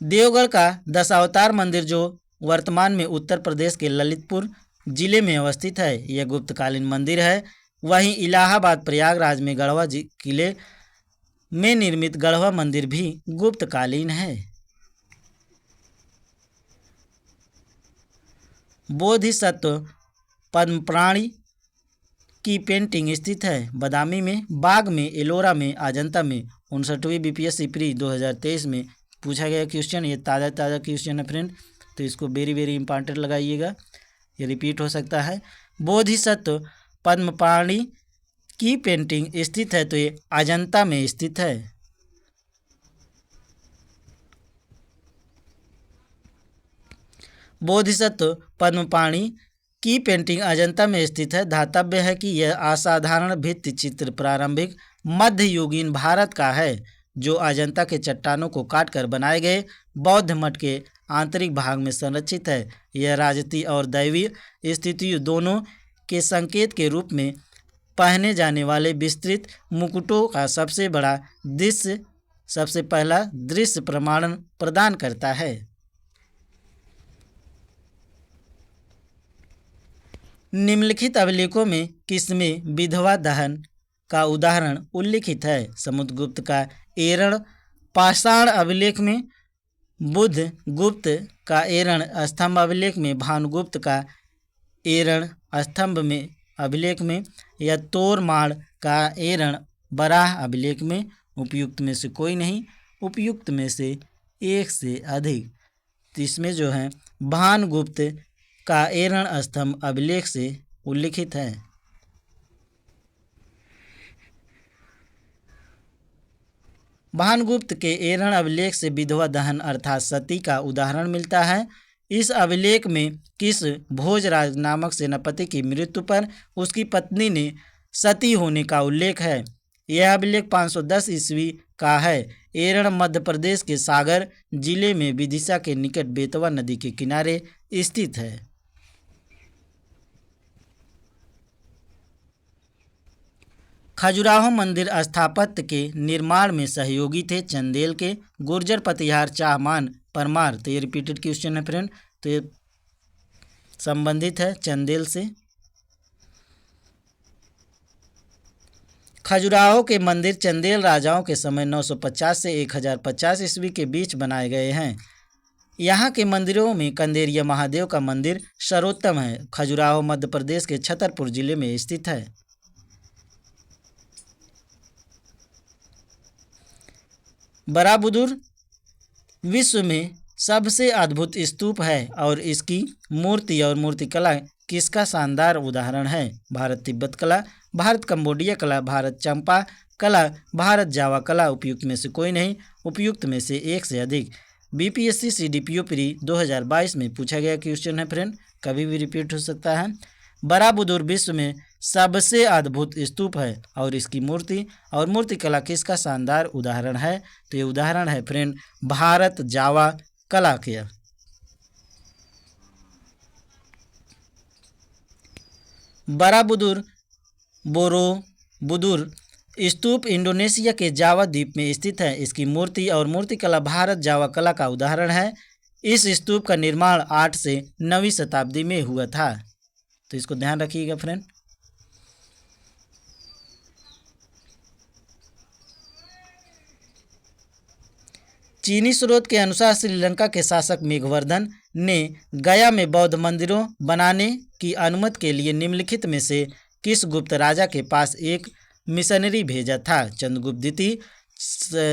देवगढ़ का दशावतार मंदिर जो वर्तमान में उत्तर प्रदेश के ललितपुर जिले में अवस्थित है, यह गुप्तकालीन मंदिर है। वहीं इलाहाबाद प्रयागराज में गढ़वा किले में निर्मित गढ़वा मंदिर भी गुप्तकालीन है। बोधिसत्व पद्मप्राणी की पेंटिंग स्थित है बादामी में, बाग में, एलोरा में, अजंता में। 59वीं बीपीएससी प्री 2023 में पूछा गया क्वेश्चन। ये ताज़ा क्वेश्चन है फ्रेंड, तो इसको वेरी इंपॉर्टेंट लगाइएगा, ये रिपीट हो सकता है। बोधिसत्व पद्मपाणि की पेंटिंग स्थित है, तो ये अजंता में स्थित है। बोधिसत्व पद्मपाणि की पेंटिंग अजंता में स्थित है। धातव्य है कि यह असाधारण भित्ति चित्र प्रारंभिक मध्ययुगीन भारत का है, जो अजंता के चट्टानों को काटकर बनाए गए बौद्ध मठ के आंतरिक भाग में संरक्षित है। यह राजसी और दैवीय स्थितियों दोनों के संकेत के रूप में पहने जाने वाले विस्तृत मुकुटों का सबसे पहला दृश्य प्रमाण प्रदान करता है। निम्नलिखित अभिलेखों में किसमें विधवा दहन का उदाहरण उल्लिखित है? समुद्रगुप्त का एरण पाषाण अभिलेख में, बुद्ध गुप्त का एरण स्तंभ अभिलेख में, भानुगुप्त का एरण स्तंभ में अभिलेख में, या तोरमाड़ का एरण बराह अभिलेख में। उपयुक्त में से कोई नहीं, उपयुक्त में से एक से अधिक। तो इसमें जो है भानुगुप्त का एरण स्तंभ अभिलेख से उल्लिखित है। भानुगुप्त के एरण अभिलेख से विधवा दहन अर्थात सती का उदाहरण मिलता है। इस अभिलेख में किस भोजराज नामक सेनापति की मृत्यु पर उसकी पत्नी ने सती होने का उल्लेख है। यह अभिलेख 510 ईस्वी का है। एरण मध्य प्रदेश के सागर जिले में विदिशा के निकट बेतवा नदी के किनारे स्थित है। खजुराहो मंदिर स्थापत्य के निर्माण में सहयोगी थे चंदेल के गुर्जर, पतिहार, चाहमान, परमार। तो ये रिपीटेड क्वेश्चन है फ्रेंड, तो ये संबंधित है चंदेल से। खजुराहो के मंदिर चंदेल राजाओं के समय 950 से 1050 ईस्वी के बीच बनाए गए हैं। यहाँ के मंदिरों में कंदेरिया महादेव का मंदिर सर्वोत्तम है। खजुराहो मध्य प्रदेश के छतरपुर जिले में स्थित है। बराबुदुर विश्व में सबसे अद्भुत स्तूप है और इसकी मूर्ति और मूर्तिकला किसका शानदार उदाहरण है? भारत तिब्बत कला, भारत कंबोडिया कला, भारत चंपा कला, भारत जावा कला। उपयुक्त में से कोई नहीं, उपयुक्त में से एक से अधिक। बीपीएससी सीडीपीओ प्री 2022 में पूछा गया क्वेश्चन है फ्रेंड, कभी भी रिपीट हो सकता है। बराबुदुर विश्व में सबसे अद्भुत स्तूप है और इसकी मूर्ति और मूर्तिकला किसका शानदार उदाहरण है? तो ये उदाहरण है फ्रेंड भारत जावा कला किया। बराबुदुर बोरोबुदुर स्तूप इंडोनेशिया के जावा द्वीप में स्थित है। इसकी मूर्ति और मूर्तिकला भारत जावा कला का उदाहरण है। इस स्तूप का निर्माण 8 से 9वीं शताब्दी में हुआ था, तो इसको ध्यान रखिएगा फ्रेंड। चीनी स्रोत के अनुसार श्रीलंका के शासक मेघवर्धन ने गया में बौद्ध मंदिरों बनाने की अनुमति के लिए निम्नलिखित में से किस गुप्त राजा के पास एक मिशनरी भेजा था? चंद्रगुप्त द्वितीय,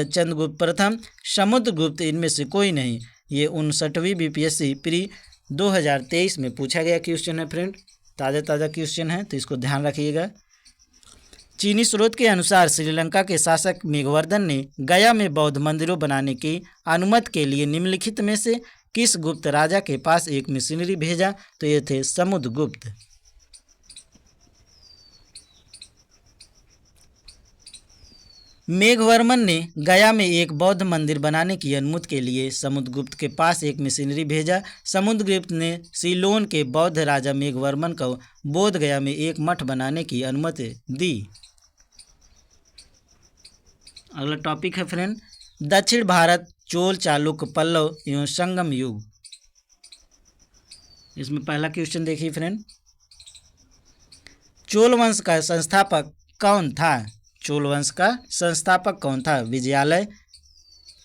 चंद्रगुप्त प्रथम, समुद्रगुप्त, इनमें से कोई नहीं। ये 59वीं बीपीएससी प्री 2023 में पूछा गया क्वेश्चन है फ्रेंड, ताज़ा क्वेश्चन है, तो इसको ध्यान रखिएगा। चीनी स्रोत के अनुसार श्रीलंका के शासक मेघवर्धन ने गया में बौद्ध मंदिरों बनाने की अनुमति के लिए निम्नलिखित में से किस गुप्त राजा के पास एक मिशनरी भेजा? तो ये थे समुद्रगुप्त। मेघवर्मन ने गया में एक बौद्ध मंदिर बनाने की अनुमति के लिए समुद्रगुप्त के पास एक मिशनरी भेजा। समुद्रगुप्त ने सीलोन के बौद्ध राजा मेघवर्मन को बोध गया में एक मठ बनाने की अनुमति दी। अगला टॉपिक है फ्रेंड, दक्षिण भारत, चोल, चालुक्य, पल्लव एवं संगम युग। इसमें पहला क्वेश्चन देखिए फ्रेंड, चोल वंश का संस्थापक कौन था? चोल वंश का संस्थापक कौन था? विजयालय,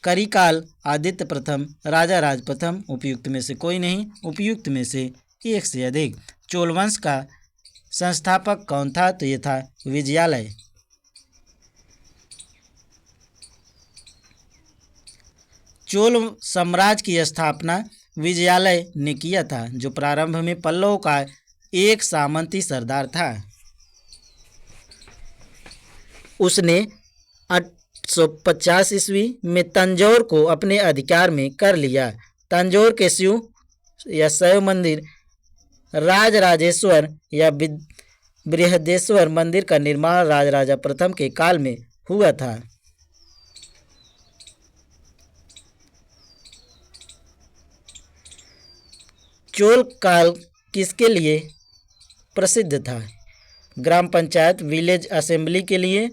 करिकाल, आदित्य प्रथम, राजा राज प्रथम, उपयुक्त में से कोई नहीं, उपयुक्त में से एक से अधिक। चोल वंश का संस्थापक कौन था? तो ये था विजयालय। चोल साम्राज्य की स्थापना विजयालय ने किया था, जो प्रारंभ में पल्लव का एक सामंती सरदार था। उसने 850 ईस्वी में तंजौर को अपने अधिकार में कर लिया। तंजौर के शिव या शैव मंदिर, राजराजेश्वर या बृहदेश्वर मंदिर का निर्माण राजराजा प्रथम के काल में हुआ था। चोल काल किसके लिए प्रसिद्ध था? ग्राम पंचायत, विलेज असेंबली के लिए,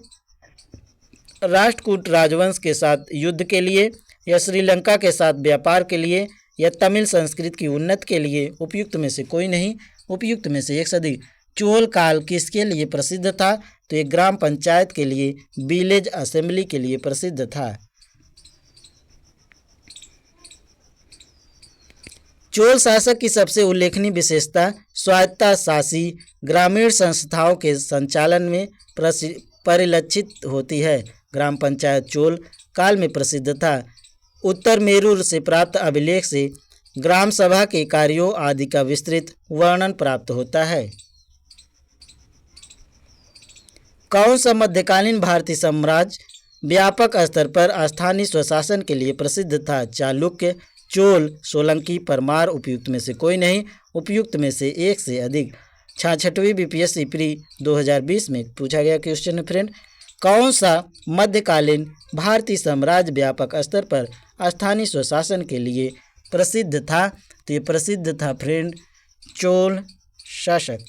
राष्ट्रकूट राजवंश के साथ युद्ध के लिए, या श्रीलंका के साथ व्यापार के लिए, या तमिल संस्कृत की उन्नति के लिए। उपयुक्त में से कोई नहीं, उपयुक्त में से एक से अधिक। चोल काल किसके लिए प्रसिद्ध था? तो ये ग्राम पंचायत के लिए, विलेज असेंबली के लिए प्रसिद्ध था। चोल शासक की सबसे उल्लेखनीय विशेषता स्वायत्ता शासी ग्रामीण संस्थाओं के संचालन में परिलक्षित होती है। ग्राम पंचायत चोल काल में प्रसिद्ध था। उत्तर मेरू से प्राप्त अभिलेख से ग्राम सभा के कार्यों आदि का विस्तृत वर्णन प्राप्त होता है। कौन सा मध्यकालीन भारतीय साम्राज्य व्यापक स्तर पर स्थानीय स्वशासन के लिए प्रसिद्ध था? चालुक्य, चोल, सोलंकी, परमार। उपयुक्त में से कोई नहीं, उपयुक्त में से एक से अधिक। 66वीं बीपीएससी प्री 2020 में पूछा गया क्वेश्चन है फ्रेंड, कौन सा मध्यकालीन भारतीय साम्राज्य व्यापक स्तर पर स्थानीय स्वशासन के लिए प्रसिद्ध था? तो ये प्रसिद्ध था फ्रेंड चोल शासक।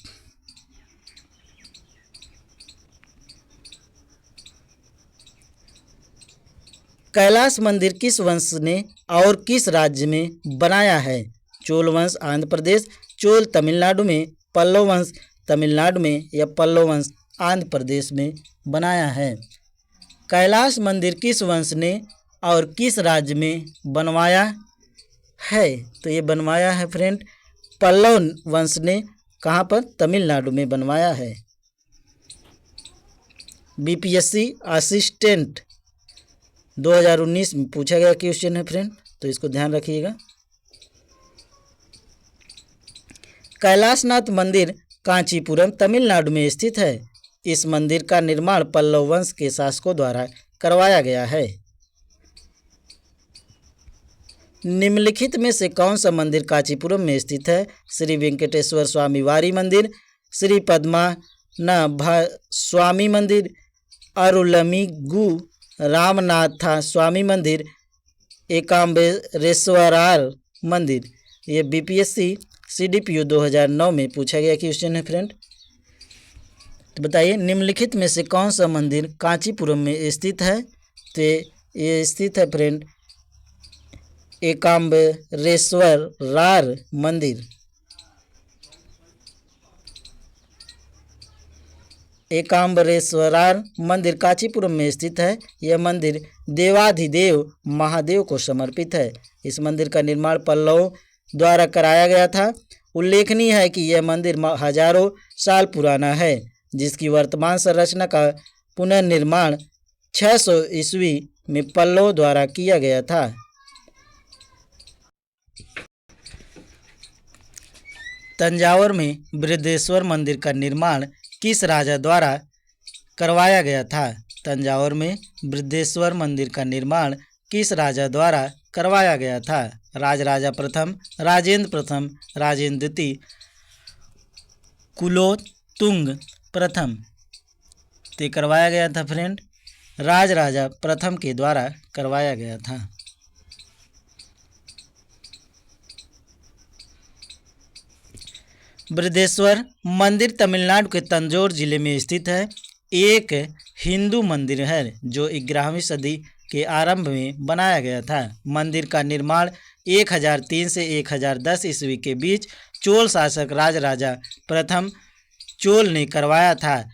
कैलाश मंदिर किस वंश ने और किस राज्य में बनाया है? चोल वंश आंध्र प्रदेश, चोल तमिलनाडु में, पल्लव वंश तमिलनाडु में, या पल्लव वंश आंध्र प्रदेश में बनाया है। कैलाश मंदिर किस वंश ने और किस राज्य में बनवाया है? तो ये बनवाया है फ्रेंड पल्लव वंश ने। कहाँ पर? तमिलनाडु में बनवाया है। बीपीएससी असिस्टेंट 2019 में पूछा गया क्वेश्चन है फ्रेंड, तो इसको ध्यान रखिएगा। कैलाशनाथ मंदिर कांचीपुरम तमिलनाडु में स्थित है। इस मंदिर का निर्माण पल्लव वंश के शासकों द्वारा करवाया गया है। निम्नलिखित में से कौन सा मंदिर कांचीपुरम में स्थित है? श्री वेंकटेश्वर स्वामी वारी मंदिर, श्री पद्मनाभ स्वामी मंदिर, अरुलमिगु रामनाथ स्वामी मंदिर, एकाम्बरेश्वरार मंदिर। ये बीपीएससी सीडीपीओ 2009 में पूछा गया क्वेश्चन है फ्रेंड। तो बताइए निम्नलिखित में से कौन सा मंदिर कांचीपुरम में स्थित है। तो ये स्थित है फ्रेंड एकाम्बरेश्वरार मंदिर। एकाम्बरेश्वरार मंदिर कांचीपुरम में स्थित है। यह मंदिर देवाधिदेव महादेव को समर्पित है। इस मंदिर का निर्माण पल्लवों द्वारा कराया गया था। उल्लेखनीय है कि यह मंदिर हजारों साल पुराना है, जिसकी वर्तमान संरचना का पुनर्निर्माण 600 ईस्वी में पल्लवों द्वारा किया गया था। तंजावुर में बृहदेश्वर मंदिर का निर्माण किस राजा द्वारा करवाया गया था। तंजावुर में बृहदेश्वर मंदिर का निर्माण किस राजा द्वारा करवाया गया था। राजराजा प्रथम, राजेंद्र प्रथम, राजेंद्र द्वितीय, कुलोत्तुंग प्रथम। ते करवाया गया था फ्रेंड राजराजा प्रथम के द्वारा करवाया गया था। बृहदेश्वर मंदिर तमिलनाडु के तंजौर जिले में स्थित है। एक हिंदू मंदिर है जो 11वीं सदी के आरंभ में बनाया गया था। मंदिर का निर्माण 1003 से 1010 ईस्वी के बीच चोल शासक राजराजा प्रथम चोल ने करवाया था।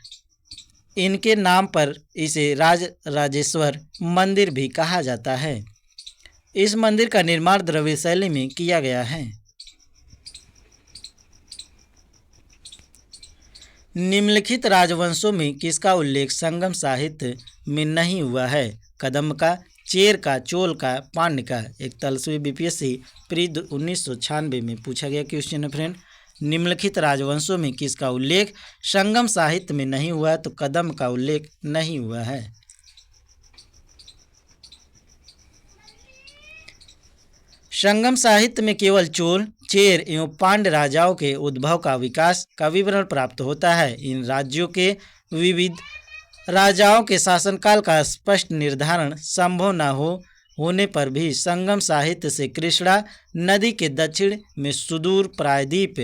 इनके नाम पर इसे राजराजेश्वर मंदिर भी कहा जाता है। इस मंदिर का निर्माण द्रविड़ शैली में किया गया है। निम्नलिखित राजवंशों में किसका उल्लेख संगम साहित्य में नहीं हुआ है। कदम्ब का, चेर का, चोल का, पांड्य का। एक तलस्वी बीपीएससी प्री 1996 में पूछा गया क्वेश्चन है फ्रेंड। निम्नलिखित राजवंशों में किसका उल्लेख संगम साहित्य में नहीं हुआ। तो कदम्ब का उल्लेख नहीं हुआ है। संगम साहित्य में केवल चोल, चेर एवं पांड्य राजाओं के उद्भव का विकास का विवरण प्राप्त होता है। इन राज्यों के विविध राजाओं के शासनकाल का स्पष्ट निर्धारण संभव न होने पर भी संगम साहित्य से कृष्णा नदी के दक्षिण में सुदूर प्रायद्वीप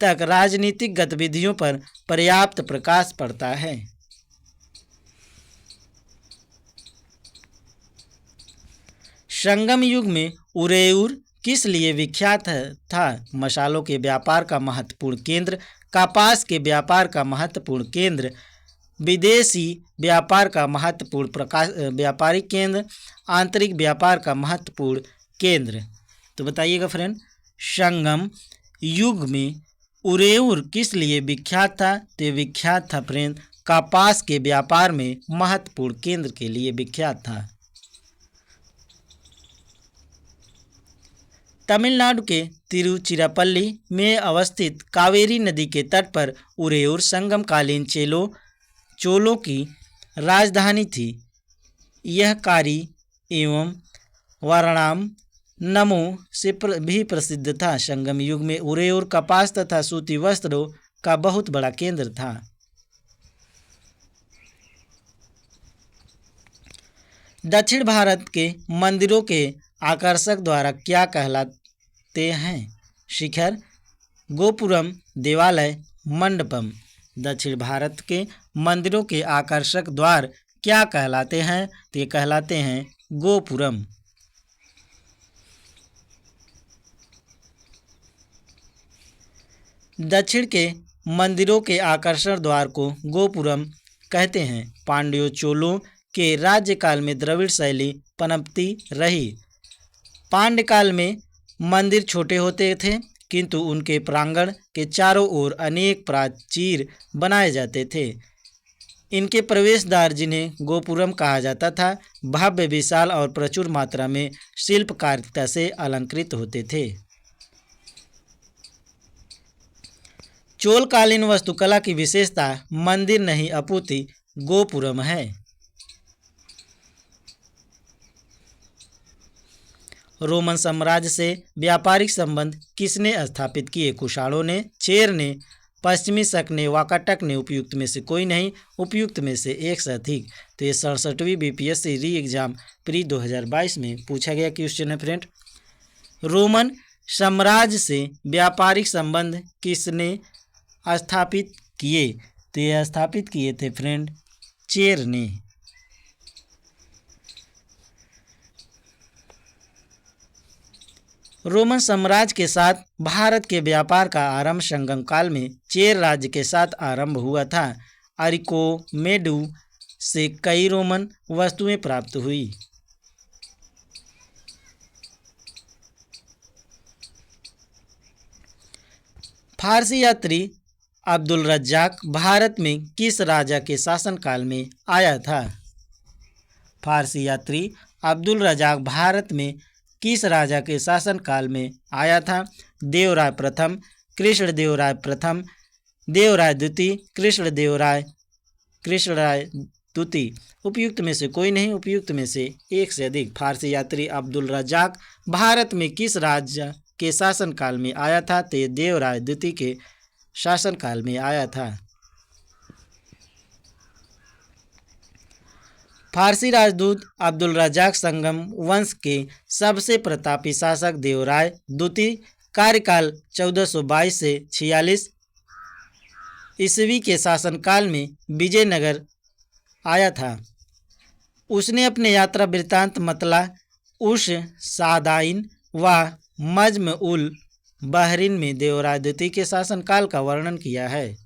तक राजनीतिक गतिविधियों पर पर्याप्त प्रकाश पड़ता है। संगम युग में उरेयूर किस लिए विख्यात था। मसालों के व्यापार का महत्वपूर्ण केंद्र, कपास के व्यापार का महत्वपूर्ण केंद्र, विदेशी व्यापार का महत्वपूर्ण व्यापारिक केंद्र, आंतरिक व्यापार का महत्वपूर्ण केंद्र। तो बताइएगा फ्रेंड संगम युग में उरेयूर किस लिए विख्यात था। तो विख्यात था फ्रेंड कपास के व्यापार में महत्वपूर्ण केंद्र के लिए विख्यात था। तमिलनाडु के तिरुचिरापल्ली में अवस्थित कावेरी नदी के तट पर उरेयूर संगमकालीन चोलों की राजधानी थी। यह कारी एवं वाराणाम नमो से भी प्रसिद्ध था। संगम युग में उरेयूर कपास तथा सूती वस्त्रों का बहुत बड़ा केंद्र था। दक्षिण भारत के मंदिरों के आकर्षक द्वारा क्या कहलाते हैं। शिखर, गोपुरम, देवालय, मंडपम। दक्षिण भारत के मंदिरों के आकर्षक द्वार क्या कहलाते हैं। तो ये कहलाते हैं गोपुरम। दक्षिण के मंदिरों के आकर्षण द्वार को गोपुरम कहते हैं। पांड्यों चोलों के राज्यकाल में द्रविड़ शैली पनपती रही। पांड्य काल में मंदिर छोटे होते थे, किंतु उनके प्रांगण के चारों ओर अनेक प्राचीर बनाए जाते थे। इनके प्रवेश द्वार, जिन्हें गोपुरम कहा जाता था, भव्य, विशाल और प्रचुर मात्रा में शिल्पकारिता से अलंकृत होते थे। चोलकालीन वास्तुकला की विशेषता मंदिर नहीं अपितु गोपुरम है। रोमन साम्राज्य से व्यापारिक संबंध किसने स्थापित किए। कुषाणों ने, चेर ने, पश्चिमी शक ने, वाकाटक ने, उपयुक्त में से कोई नहीं, उपयुक्त में से एक से अधिक। तो ये 67वीं बीपीएससी री एग्जाम प्री 2022 में पूछा गया क्वेश्चन है फ्रेंड। रोमन साम्राज्य से व्यापारिक संबंध किसने स्थापित किए? तो ये स्थापित किए थे फ्रेंड चेर ने। रोमन साम्राज्य के साथ भारत के व्यापार का आरंभ संगम काल में चेर राज्य के साथ आरंभ हुआ था। अरिकोमेडु से कई रोमन वस्तुएं प्राप्त हुई। फारसी यात्री अब्दुल रज्जाक भारत में किस राजा के शासनकाल में आया था? फारसी यात्री अब्दुल रज्जाक भारत में किस राजा के शासनकाल में आया था? देवराय प्रथम, कृष्णदेवराय प्रथम, देवराय द्वितीय, कृष्णराय द्वितीय। उपयुक्त में से कोई नहीं, उपयुक्त में से एक से अधिक। फारसी यात्री अब्दुल रज्जाक भारत में किस राजा के शासनकाल में आया था? तो देवराय द्वितीय के शासनकाल में आया था। फारसी राजदूत अब्दुल रज्जाक संगम वंश के सबसे प्रतापी शासक देवराय द्वितीय कार्यकाल 1422 से 46 ईस्वी के शासनकाल में विजयनगर आया था। उसने अपने यात्रा वृत्तांत मतला उस सादाइन व मजम उल बहरीन में देवराय द्वितीय के शासनकाल का वर्णन किया है।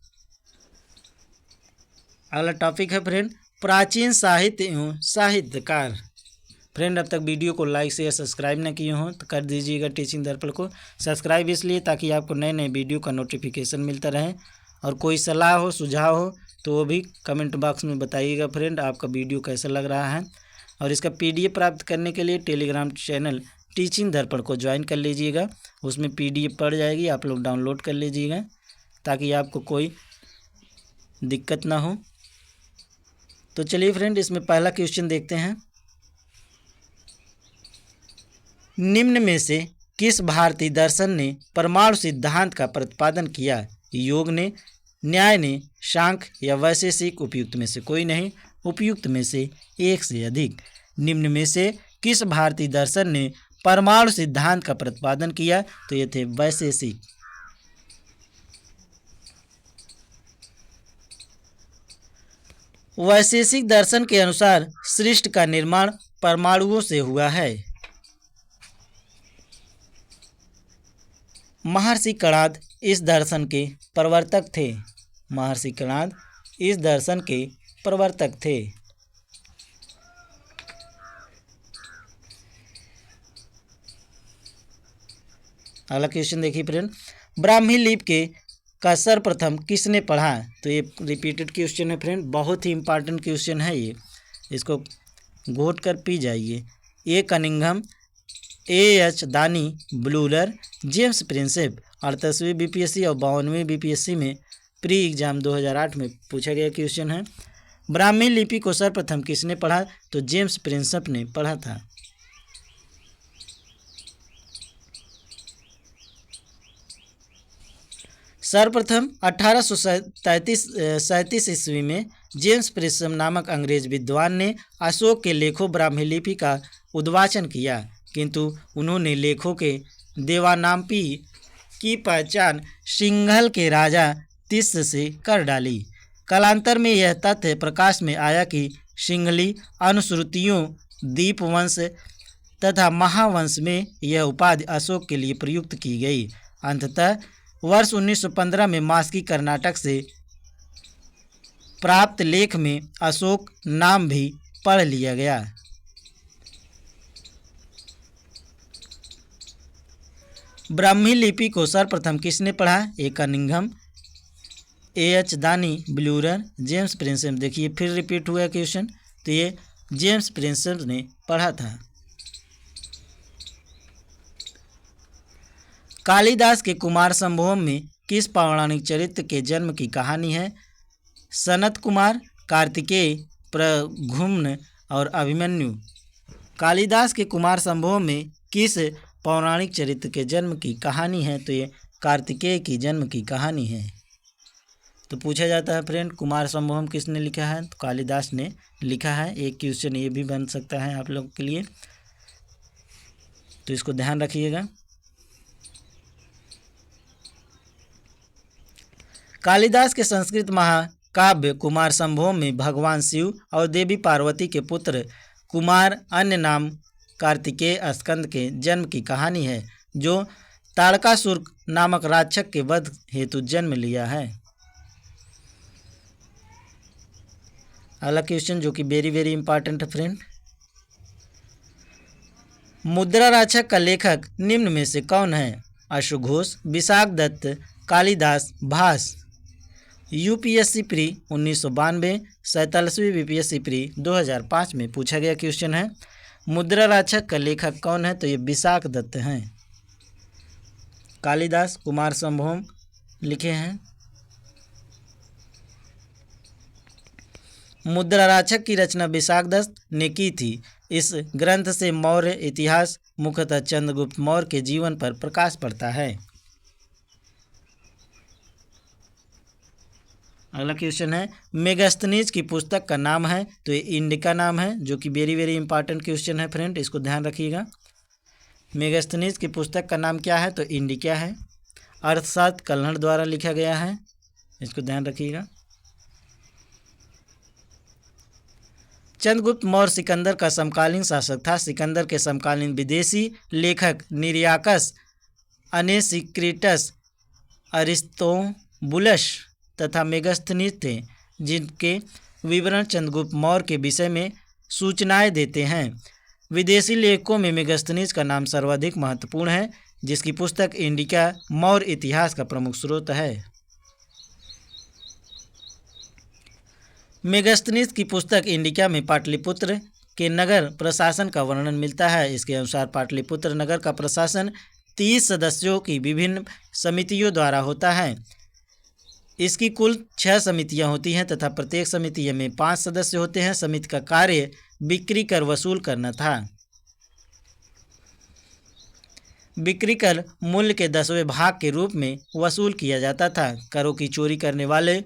अगला टॉपिक है फ्रेंड प्राचीन साहित्य एवं साहित्यकार। फ्रेंड अब तक वीडियो को लाइक शेयर सब्सक्राइब न किए हों तो कर दीजिएगा टीचिंग दर्पण को सब्सक्राइब, इसलिए ताकि आपको नए नए वीडियो का नोटिफिकेशन मिलता रहे। और कोई सलाह हो सुझाव हो तो वो भी कमेंट बॉक्स में बताइएगा फ्रेंड, आपका वीडियो कैसा लग रहा है। और इसका PDF प्राप्त करने के लिए टेलीग्राम चैनल टीचिंग दर्पण को ज्वाइन कर लीजिएगा, उसमें PDF पड़ जाएगी, आप लोग डाउनलोड कर लीजिएगा ताकि आपको कोई दिक्कत ना हो। तो चलिए फ्रेंड इसमें पहला क्वेश्चन देखते हैं। निम्न में से किस भारतीय दर्शन ने परमाणु सिद्धांत का प्रतिपादन किया? योग ने, न्याय ने, सांख्य या वैशेषिक? उपयुक्त में से कोई नहीं, उपयुक्त में से एक से अधिक। निम्न में से किस भारतीय दर्शन ने परमाणु सिद्धांत का प्रतिपादन किया? तो ये थे वैशेषिक। वैशेषिक दर्शन के अनुसार सृष्टि का निर्माण परमाणुओं से हुआ है। महर्षि कणाद इस दर्शन के प्रवर्तक थे। महर्षि कणाद इस दर्शन के प्रवर्तक थे। अगला क्वेश्चन देखिए फ्रेंड ब्राह्मी लिपि का सर्वप्रथम किसने पढ़ा? तो ये रिपीटेड क्वेश्चन है फ्रेंड, बहुत ही इंपॉर्टेंट क्वेश्चन है ये, इसको घोट कर पी जाइए। ए कनिंघम, AH दानी, ब्लूलर, जेम्स प्रिंसेप। 38वीं BPSC और 52वीं BPSC में प्री एग्जाम 2008 में पूछा गया क्वेश्चन है। ब्राह्मी लिपि को सर्वप्रथम किसने पढ़ा? तो जेम्स प्रिंसेप ने पढ़ा था। सर्वप्रथम 1837 ईस्वी में जेम्स प्रिंसेप नामक अंग्रेज विद्वान ने अशोक के लेखों ब्राह्मी लिपि का उद्वाचन किया, किंतु उन्होंने लेखों के देवानाम्पी की पहचान सिंघल के राजा तिस्स से कर डाली। कालांतर में यह तथ्य प्रकाश में आया कि सिंघली अनुश्रुतियों, दीपवंश तथा महावंश में यह उपाधि अशोक के लिए प्रयुक्त की गई। अंततः वर्ष 1915 में मास्की कर्नाटक से प्राप्त लेख में अशोक नाम भी पढ़ लिया गया। ब्राह्मी लिपि को सर्वप्रथम किसने पढ़ा? ए कनिंघम, AH दानी, ब्लूलर, जेम्स प्रिंसेप। देखिए फिर रिपीट हुआ क्वेश्चन, तो ये जेम्स प्रिंसेप ने पढ़ा था। कालिदास के कुमार संभवम में किस पौराणिक चरित्र के जन्म की कहानी है? सनत कुमार, कार्तिकेय, प्रद्युम्न और अभिमन्यु। कालिदास के कुमार संभवम में किस पौराणिक चरित्र के जन्म की कहानी है? तो ये कार्तिकेय की जन्म की कहानी है। तो पूछा जाता है फ्रेंड कुमार संभवम किसने लिखा है, तो कालिदास ने लिखा है। एक क्वेश्चन ये भी बन सकता है आप लोग के लिए, तो इसको ध्यान रखिएगा। कालिदास के संस्कृत महाकाव्य कुमार संभवम में भगवान शिव और देवी पार्वती के पुत्र कुमार अन्य नाम कार्तिकेय स्कंद के जन्म की कहानी है, जो ताड़कासुर नामक राक्षस के वध हेतु जन्म लिया है। अगला क्वेश्चन जो कि वेरी वेरी इंपॉर्टेंट है फ्रेंड, मुद्रा राक्षस का लेखक निम्न में से कौन है? अश्वघोष, विशाख दत्त, कालिदास, भास। यूपीएससी प्री 1992, 47वीं बीपीएससी प्री 2005 में पूछा गया क्वेश्चन है। मुद्रा राक्षस का लेखक कौन है? तो ये विशाख दत्त हैं। कालिदास कुमार संभवम लिखे हैं। मुद्रा राक्षस की रचना विशाख दत्त ने की थी। इस ग्रंथ से मौर्य इतिहास मुख्यतः चंद्रगुप्त मौर्य के जीवन पर प्रकाश पड़ता है। अगला क्वेश्चन है मेगास्थनीज की पुस्तक का नाम है, तो ये इंडिका नाम है, जो कि वेरी वेरी इंपॉर्टेंट क्वेश्चन है फ्रेंड, इसको ध्यान रखिएगा। मेगास्थनीज की पुस्तक का नाम क्या है? तो इंडिका है। अर्थशास्त्र कल्हड़ द्वारा लिखा गया है, इसको ध्यान रखिएगा। चंद्रगुप्त मौर्य सिकंदर का समकालीन शासक था। सिकंदर के समकालीन विदेशी लेखक निरियाकस, अनेसिक्रिटस, अरिस्तोबुलस तथा मेगास्थनीज थे, जिनके विवरण चंद्रगुप्त मौर्य के विषय में सूचनाएं देते हैं। विदेशी लेखकों में मेगास्थनीज का नाम सर्वाधिक महत्वपूर्ण है, जिसकी पुस्तक इंडिका मौर्य इतिहास का प्रमुख स्रोत है। मेगास्थनीज की पुस्तक इंडिका में पाटलिपुत्र के नगर प्रशासन का वर्णन मिलता है। इसके अनुसार पाटलिपुत्र नगर का प्रशासन 30 सदस्यों की विभिन्न समितियों द्वारा होता है। इसकी कुल 6 समितियां होती हैं तथा प्रत्येक समिति में 5 सदस्य होते हैं। समिति का कार्य बिक्री कर वसूल करना था। बिक्री कर मूल्य के 10वें भाग के रूप में वसूल किया जाता था। करों की चोरी करने वाले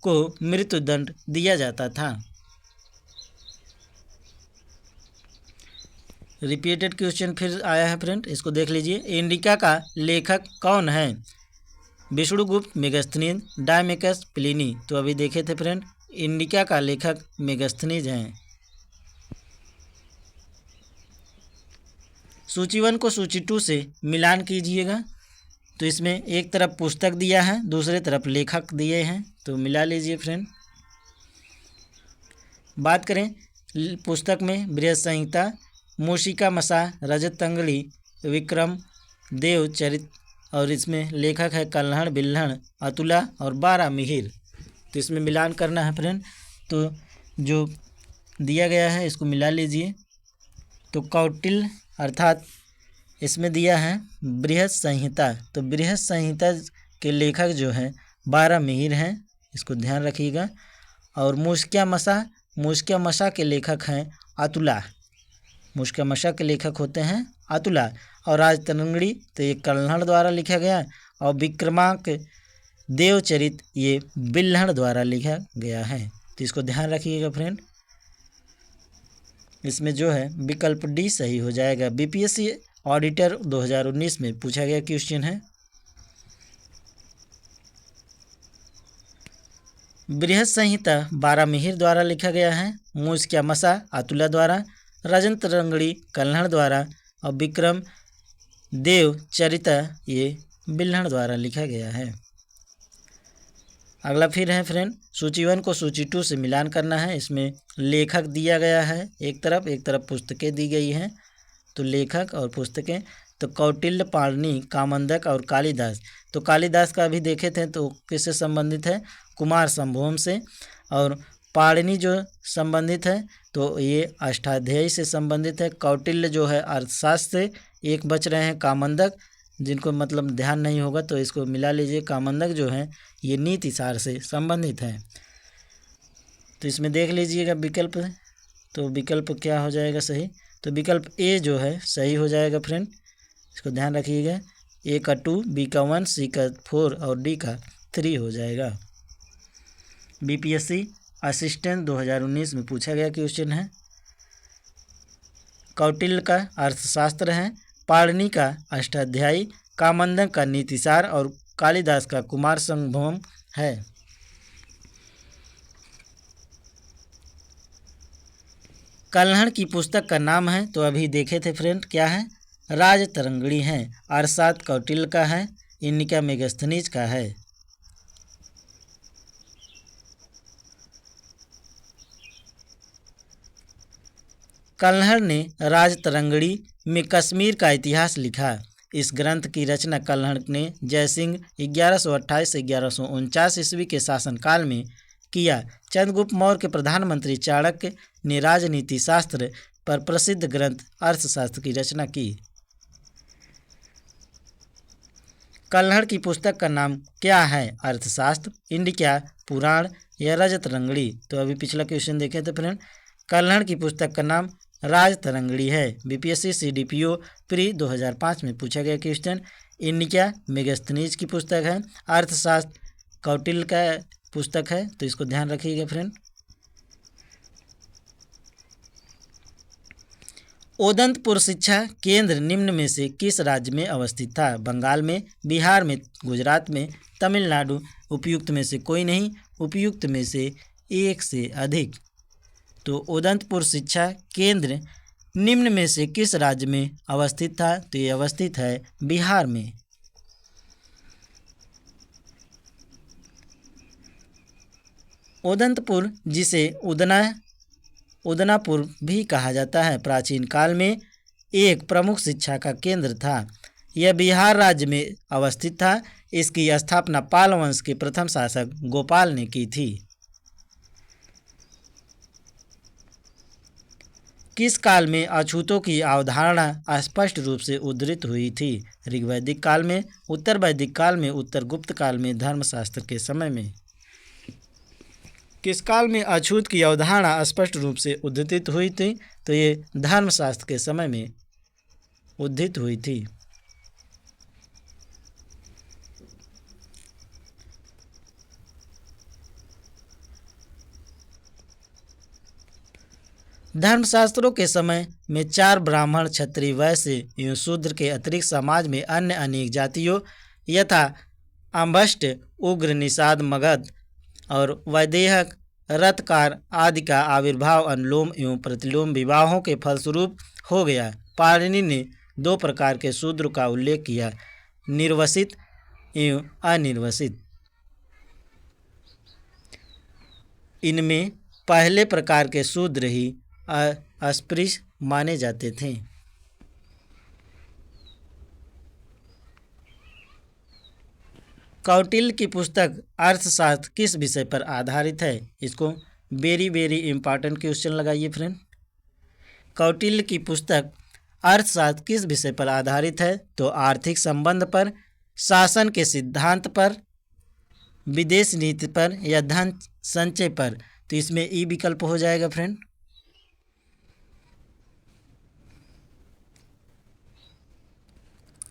को मृत्युदंड दिया जाता था। रिपीटेड क्वेश्चन फिर आया है फ्रेंड, इसको देख लीजिए। इंडिका का लेखक कौन है? विष्णुगुप्त, मेगास्थनीज, डायमेकस, प्लिनी। तो अभी देखे थे फ्रेंड, इंडिका का लेखक मेगास्थनीज हैं। सूची 1 को सूची 2 से मिलान कीजिएगा। तो इसमें एक तरफ पुस्तक दिया है, दूसरे तरफ लेखक दिए हैं, तो मिला लीजिए फ्रेंड। बात करें पुस्तक में बृहद संहिता, मूषिका मसा, रजतंगली, विक्रम, देव चरित, और इसमें लेखक है कल्हड़, बिल्हड़, अतुला और 12 मिहिर। तो इसमें मिलान करना है फ्रेंड, तो जो दिया गया है इसको मिला लीजिए। तो कौटिल्य अर्थात इसमें दिया है बृहद संहिता, तो बृहद संहिता के लेखक जो हैं 12 मिहिर हैं, इसको ध्यान रखिएगा। और मूषिका मसा के लेखक हैं अतुला, मूषिका मसा के लेखक होते हैं अतुला। और राजतरंगिणी तो ये कल्हड़ द्वारा लिखा गया, और विक्रमांक देवचरित ये बिल्हड़ द्वारा लिखा गया है। तो इसको ध्यान रखिएगा फ्रेंड। इसमें जो है विकल्प डी सही हो जाएगा। बीपीएससी ऑडिटर 2019 में पूछा गया क्वेश्चन है। बृहद संहिता 12 मिहिर द्वारा लिखा गया है, मूषिका मसा अतुला द्वारा, राजतरंगिणी कल्हड़ द्वारा, और विक्रम देव चरिता ये बिल्हड़ द्वारा लिखा गया है। अगला फिर है फ्रेंड, सूची 1 को सूची 2 से मिलान करना है। इसमें लेखक दिया गया है एक तरफ पुस्तकें दी गई हैं। तो लेखक और पुस्तकें, तो कौटिल्य, पाणिनि, कामंदक और कालिदास। तो कालिदास का भी देखे थे तो किससे संबंधित है? कुमार संभवम से। और पाणिनि जो संबंधित है तो ये अष्टाध्यायी से संबंधित है। कौटिल्य जो है अर्थशास्त्र से। एक बच रहे हैं कामंदक, जिनको मतलब ध्यान नहीं होगा तो इसको मिला लीजिए। कामंदक जो है ये नीति सार से संबंधित है। तो इसमें देख लीजिएगा विकल्प, तो विकल्प क्या हो जाएगा सही? तो विकल्प ए जो है सही हो जाएगा फ्रेंड, इसको ध्यान रखिएगा। ए का 2, बी का 1, सी का 4 और डी का 3 हो जाएगा। बीपीएससी असिस्टेंट 2019 में पूछा गया क्वेश्चन है। कौटिल्य का अर्थशास्त्र है, पाणिनि का अष्टाध्यायी, कामंदन का नीतिसार और कालिदास का कुमार संभवम है। कल्हड़ की पुस्तक का नाम है, तो अभी देखे थे फ्रेंड, क्या है, राजतरंगिणी है। अर्थशास्त्र कौटिल्य का है, इनका मेगस्थनीज का है। कल्हड़ ने राजतरंगिणी में कश्मीर का इतिहास लिखा। इस ग्रंथ की रचना कल्हड़ ने जयसिंह 1128 से 1149 ईस्वी के शासनकाल में किया। चंद्रगुप्त मौर्य के प्रधानमंत्री चाणक्य ने राजनीति शास्त्र पर प्रसिद्ध ग्रंथ अर्थशास्त्र की रचना की। कल्हड़ की पुस्तक का नाम क्या है, अर्थशास्त्र, इंडिका, पुराण या राजतरंगिणी। तो अभी पिछला क्वेश्चन देखे थे फ्रेंड, कल्हड़ की पुस्तक का नाम राजतरंगिणी है। बीपीएससी सीडीपीओ प्री 2005 में पूछा गया क्वेश्चन। इंडिका मेगस्थनीज की पुस्तक है। अर्थशास्त्र कौटिल्य का पुस्तक है, तो इसको ध्यान रखिएगा फ्रेंड। उदंतपुर शिक्षा केंद्र निम्न में से किस राज्य में अवस्थित था? बंगाल में, बिहार में, गुजरात में, तमिलनाडु। उपयुक्त में से कोई नहीं, उपयुक्त में से एक से अधिक। तो उदंतपुर शिक्षा केंद्र निम्न में से किस राज्य में अवस्थित था? तो ये अवस्थित है बिहार में। उदंतपुर, जिसे उदनापुर भी कहा जाता है, प्राचीन काल में एक प्रमुख शिक्षा का केंद्र था। यह बिहार राज्य में अवस्थित था। इसकी स्थापना पाल वंश के प्रथम शासक गोपाल ने की थी। किस काल में अछूतों की अवधारणा स्पष्ट रूप से उद्धृत हुई थी? ऋग्वैदिक काल में, उत्तर वैदिक काल में, उत्तर गुप्त काल में, धर्मशास्त्र के समय में। किस काल में अछूत की अवधारणा स्पष्ट रूप से उद्धृत हुई थी? तो ये धर्मशास्त्र के समय में उद्धृत हुई थी। धर्मशास्त्रों के समय में 4 ब्राह्मण, क्षत्रिय, वैश्य एवं शूद्र के अतिरिक्त समाज में अन्य अनेक जातियों यथा अंबष्ट, उग्र, निषाद, मगध और वैदेहक, रथकार आदि का आविर्भाव अनुलोम एवं प्रतिलोम विवाहों के फलस्वरूप हो गया। पाणिनि ने 2 प्रकार के शूद्र का उल्लेख किया, निर्वसित एवं अनिर्वसित। इनमें पहले प्रकार के शूद्र ही अस्पृश्य माने जाते थे। कौटिल्य की पुस्तक अर्थशास्त्र किस विषय पर आधारित है? इसको वेरी इम्पॉर्टेंट क्वेश्चन लगाइए फ्रेंड। कौटिल्य की पुस्तक अर्थशास्त्र किस विषय पर आधारित है? तो आर्थिक संबंध पर, शासन के सिद्धांत पर, विदेश नीति पर या धन संचय पर। तो इसमें ई विकल्प हो जाएगा फ्रेंड।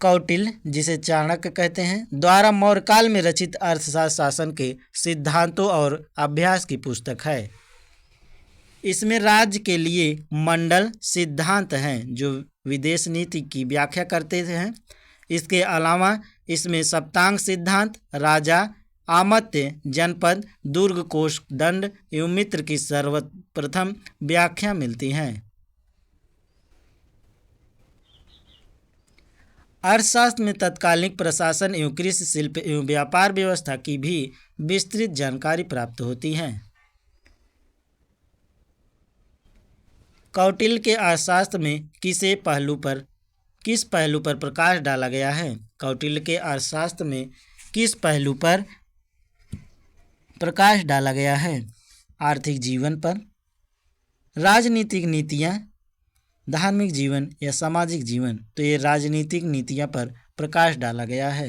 कौटिल्य, जिसे चाणक्य कहते हैं, द्वारा मौर्य काल में रचित अर्थशास्त्र शासन के सिद्धांतों और अभ्यास की पुस्तक है। इसमें राज्य के लिए मंडल सिद्धांत हैं जो विदेश नीति की व्याख्या करते हैं। इसके अलावा इसमें सप्तांग सिद्धांत, राजा, आमत्य, जनपद, दुर्ग, कोष, दंड एवं मित्र की सर्वप्रथम व्याख्या मिलती हैं। अर्थशास्त्र में तत्कालीन प्रशासन एवं कृषि, शिल्प एवं व्यापार व्यवस्था की भी विस्तृत जानकारी प्राप्त होती है। कौटिल्य के अर्थशास्त्र में किस पहलू पर प्रकाश डाला गया है? कौटिल्य के अर्थशास्त्र में किस पहलू पर प्रकाश डाला गया है? आर्थिक जीवन पर, राजनीतिक नीतियाँ, धार्मिक जीवन या सामाजिक जीवन। तो ये राजनीतिक नीतियाँ पर प्रकाश डाला गया है।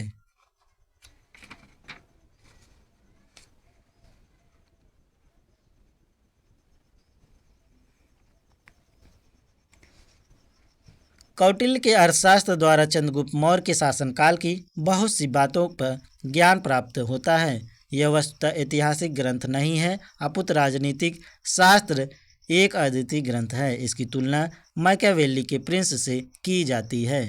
कौटिल्य के अर्थशास्त्र द्वारा चंद्रगुप्त मौर्य के शासनकाल की बहुत सी बातों पर ज्ञान प्राप्त होता है। यह वस्तुतः ऐतिहासिक ग्रंथ नहीं है, अपितु राजनीतिक शास्त्र एक अद्वितीय ग्रंथ है। इसकी तुलना मैकियावेली के प्रिंस से की जाती है।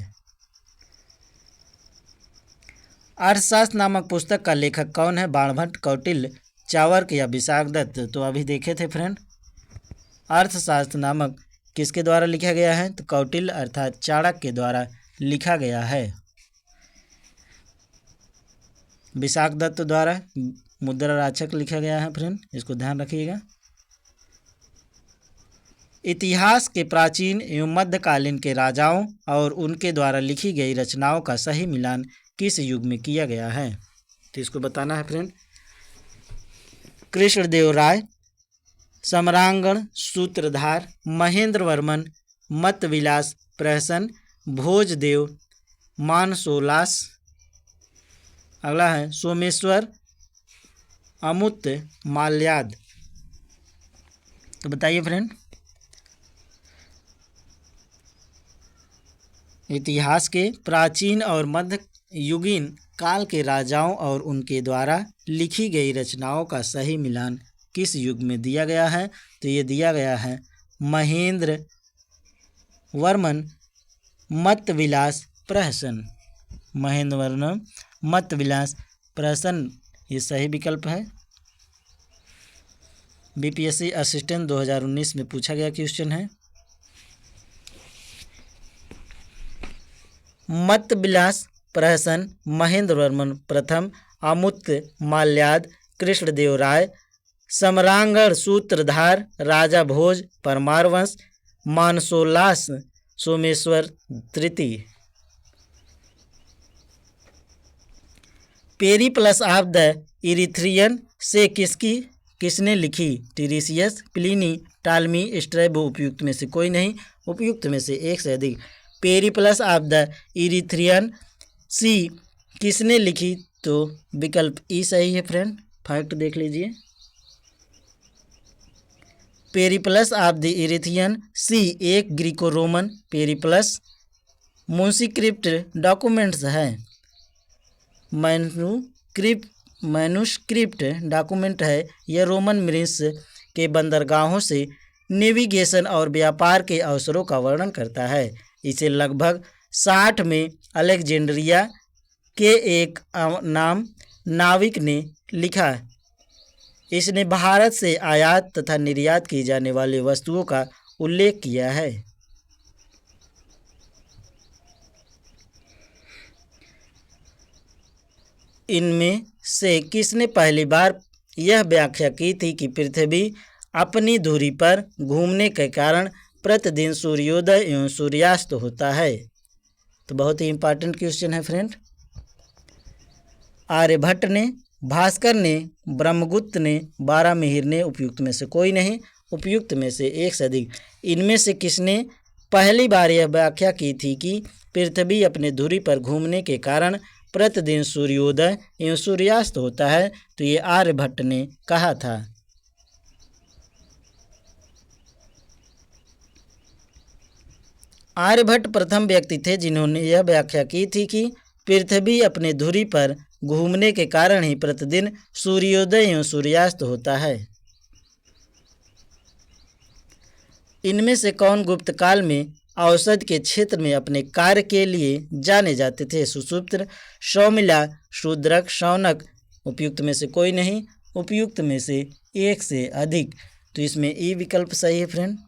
अर्थशास्त्र नामक पुस्तक का लेखक कौन है? बाणभट्ट, कौटिल्य, चाणक्य या विशाखदत्त? तो अभी देखे थे फ्रेंड, अर्थशास्त्र नामक किसके द्वारा लिखा गया है? तो कौटिल्य अर्थात चाणक्य के द्वारा लिखा गया है। विशाखदत्त द्वारा मुद्राराक्षक लिखा गया है फ्रेंड, इसको ध्यान रखिएगा। इतिहास के प्राचीन एवं मध्यकालीन के राजाओं और उनके द्वारा लिखी गई रचनाओं का सही मिलान किस युग में किया गया है? तो इसको बताना है फ्रेंड। कृष्णदेव राय, सम्रांगण, सूत्रधार, महेंद्र वर्मन, मतविलास, प्रहसन, भोजदेव, मानसोलास। अगला है सोमेश्वर, अमुत्य, माल्याद। तो बताइए फ्रेंड, इतिहास के प्राचीन और मध्ययुगीन काल के राजाओं और उनके द्वारा लिखी गई रचनाओं का सही मिलान किस युग में दिया गया है? तो ये दिया गया है महेंद्र वर्मन मतविलास प्रहसन। महेंद्र वर्मन मतविलास प्रहसन ये सही विकल्प है। बीपीएससी असिस्टेंट 2019 में पूछा गया क्वेश्चन है। मतविलास प्रहसन, महेंद्र वर्मन प्रथम, अमुत्य माल्याद, कृष्णदेव राय, सम्रांगण, सूत्रधार, राजा भोज, परमारवंश, मानसोलास, सोमेश्वर तृतीय। पेरिप्लस ऑफ द इरिथ्रियन से किसने लिखी? टीरेसियस, प्लिनी, टालमी, स्ट्रैबो? उपयुक्त में से कोई नहीं, उपयुक्त में से एक से अधिक। पेरिप्लस ऑफ द इरिथ्रियन सी किसने लिखी? तो विकल्प ई सही है फ्रेंड। फैक्ट देख लीजिए, पेरिप्लस ऑफ द इरिथ्रियन सी एक ग्रीको रोमन पेरिप्लस मुंशीक्रिप्ट डॉक्यूमेंट्स है, मैन्युस्क्रिप्ट डॉक्यूमेंट है। यह रोमन मिरिस के बंदरगाहों से नेविगेशन और व्यापार के अवसरों का वर्णन करता है। इसे लगभग 60 में अलेक्जेंड्रिया के एक नाम नाविक ने लिखा। इसने भारत से आयात तथा निर्यात की जाने वाली वस्तुओं का उल्लेख किया है। इनमें से किसने पहली बार यह व्याख्या की थी कि पृथ्वी अपनी धुरी पर घूमने के कारण प्रतिदिन सूर्योदय एवं सूर्यास्त होता है? तो बहुत ही इम्पोर्टेंट क्वेश्चन है फ्रेंड। आर्यभट्ट ने, भास्कर ने, ब्रह्मगुप्त ने, बारामिहिर ने? उपयुक्त में से कोई नहीं, उपयुक्त में से एक से अधिक। इनमें से किसने पहली बार यह व्याख्या की थी कि पृथ्वी अपने धुरी पर घूमने के कारण प्रतिदिन सूर्योदय एवं सूर्यास्त होता है? तो ये आर्यभट्ट ने कहा था। आर्यभट्ट प्रथम व्यक्ति थे जिन्होंने यह व्याख्या की थी कि पृथ्वी अपने धुरी पर घूमने के कारण ही प्रतिदिन सूर्योदय एवं सूर्यास्त होता है। इनमें से कौन गुप्त काल में औषध के क्षेत्र में अपने कार्य के लिए जाने जाते थे? सुषुप्त, सौमिला, शूद्रक, शौनक? उपयुक्त में से कोई नहीं, उपयुक्त में से एक से अधिक। तो इसमें ई विकल्प सही है फ्रेंड।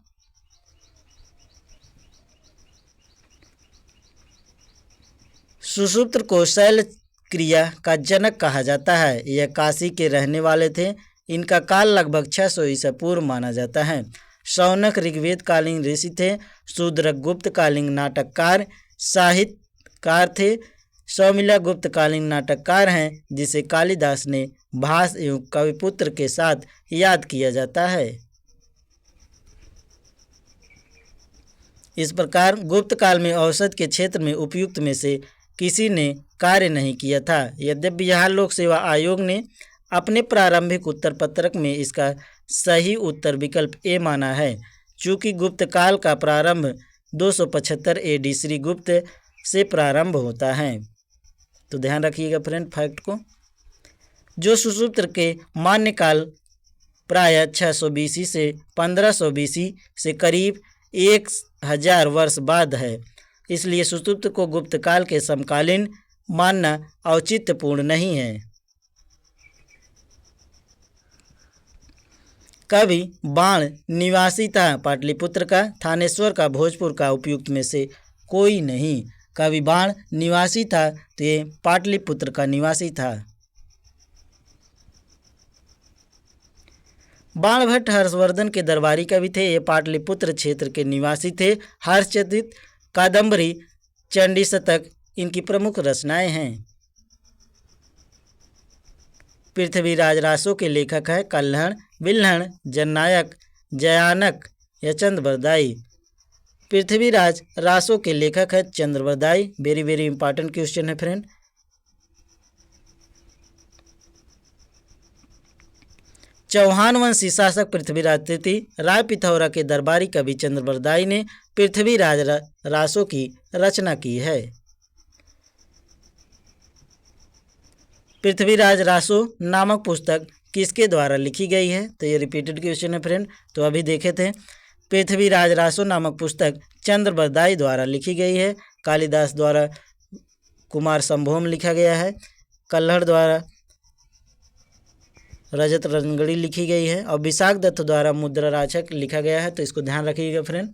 सुषुप्त को शैल क्रिया का जनक कहा जाता है। यह काशी के रहने वाले थे। इनका काल लगभग 600 ईसा पूर्व माना जाता है। शौनक ऋग्वेद कालीन ऋषि थे। शूद्रक गुप्त कालीन नाटककार साहित्यकार थे। सौमिला गुप्त कालीन नाटककार हैं जिसे कालिदास ने भास एवं कविपुत्र के साथ याद किया जाता है। इस प्रकार गुप्त काल में औसत के क्षेत्र में उपयुक्त में से किसी ने कार्य नहीं किया था। यद्यपि बिहार लोक सेवा आयोग ने अपने प्रारंभिक उत्तर पत्रक में इसका सही उत्तर विकल्प ए माना है, चूँकि गुप्त काल का प्रारंभ 275 AD श्री गुप्त से प्रारंभ होता है। तो ध्यान रखिएगा फ्रेंड फैक्ट को। जो सुसूत्र के मान्य काल प्राय 600 BC से 1500 BC से करीब 1000 वर्ष बाद है। इसलिए सुषुप्त को गुप्त काल के समकालीन मानना औचित्यपूर्ण नहीं है। कवि बाण निवासी था पाटलिपुत्र का, थानेश्वर का, भोजपुर का उपयुक्त में से कोई नहीं। कवि बाण निवासी था तो ये पाटलिपुत्र का निवासी था। बाणभट्ट हर्षवर्धन के दरबारी कवि थे। ये पाटलिपुत्र क्षेत्र के निवासी थे। हर्षचरित, कादंबरी, चंडी शतक इनकी प्रमुख रचनाएं हैं। पृथ्वीराज रासो के लेखक है कल्हण, बिल्हण, जननायक, जयानक या चंद्रबरदाई। पृथ्वीराज रासो के लेखक है Chand Bardai. Very very important question है फ्रेंड। चौहान वंशी शासक पृथ्वीराज तृतीय, राय पिथौरा के दरबारी कवि चंद्रबरदाई ने पृथ्वीराज रासो की रचना की है। पृथ्वीराज रासो नामक पुस्तक किसके द्वारा लिखी गई है? तो ये रिपीटेड क्वेश्चन है फ्रेंड। तो अभी देखे थे पृथ्वीराज रासो नामक पुस्तक चंद्रबरदाई द्वारा लिखी गई है। कालिदास द्वारा कुमार संभोम लिखा गया है। कल्हड़ द्वारा रजत रंगड़ी लिखी गई है और विशाख दत्त द्वारा मुद्रा राचक लिखा गया है। तो इसको ध्यान रखिएगा फ्रेंड।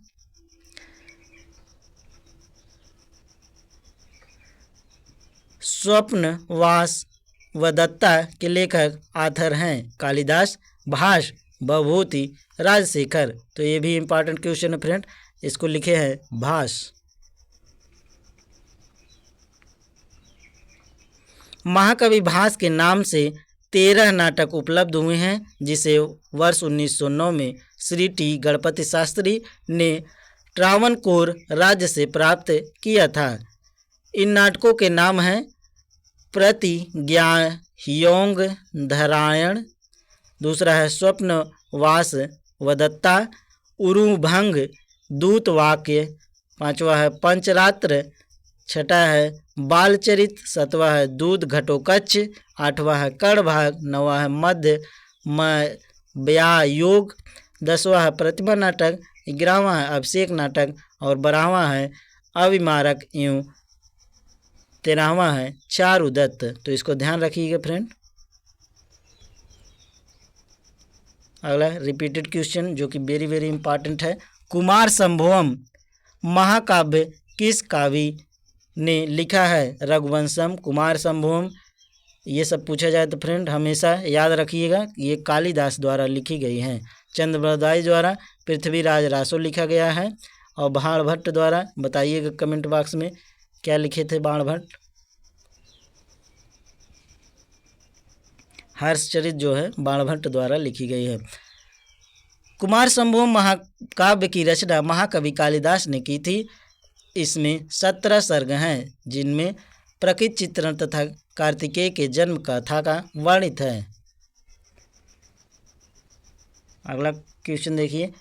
स्वप्नवास व दत्ता के लेखक आथर हैं कालिदास, भास, भवभूति, राजशेखर। तो ये भी इंपॉर्टेंट क्वेश्चन है फ्रेंड। इसको लिखे हैं भास। महाकवि भास के नाम से 13 नाटक उपलब्ध हुए हैं, जिसे वर्ष 1909 में श्री टी गणपति शास्त्री ने ट्रावनकोर राज्य से प्राप्त किया था। इन नाटकों के नाम हैं प्रतिज्ञाह्योंग धरायण, दूसरा है स्वप्नवास व दत्ता, उरुभंग दूतवाक्य, पांचवा है पंचरात्र, छठा है बालचरित, सातवां है दूध घटोकच्छ, आठवां है कड़भाग, नौवां है मध्य व्यायोग, 10वां है प्रतिभा नाटक, 11वां है अभिषेक नाटक और 12वां है अविमारक एवं 13वां है चारुदत्त। तो इसको ध्यान रखिएगा फ्रेंड। अगला रिपीटेड क्वेश्चन जो कि वेरी वेरी इंपॉर्टेंट है। कुमार संभवम महाकाव्य किस कवि ने लिखा है? रघुवंशम, कुमार संभवम, ये सब पूछा जाए तो फ्रेंड हमेशा याद रखिएगा ये कालिदास द्वारा लिखी गई हैं। चंद्रबरदाई द्वारा पृथ्वीराज रासो लिखा गया है और बाणभट्ट द्वारा बताइएगा कमेंट बॉक्स में क्या लिखे थे बाणभट्ट। हर्षचरित जो है बाणभट्ट द्वारा लिखी गई है। कुमार संभवम महाकाव्य की रचना महाकवि कालिदास ने की थी। इसमें 17 सर्ग हैं, जिनमें प्रकृति चित्रण तथा कार्तिकेय के जन्म कथा का वर्णित है। अगला क्वेश्चन देखिए।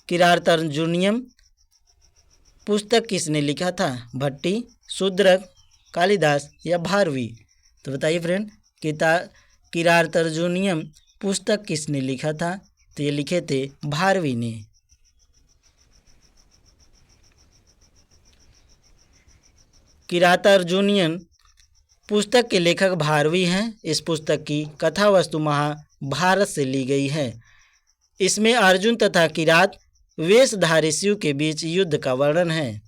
किरातार्जुनीयम पुस्तक किसने लिखा था? भट्टी, शूद्रक, कालिदास या भारवी? तो बताइए फ्रेंड किरातार्जुनीयम पुस्तक किसने लिखा था? तो ये लिखे थे भारवी ने। किरातार्जुनीयन पुस्तक के लेखक भारवी हैं। इस पुस्तक की कथा वस्तु महाभारत से ली गई है। इसमें अर्जुन तथा किरात वेशधारी शिव के बीच युद्ध का वर्णन है।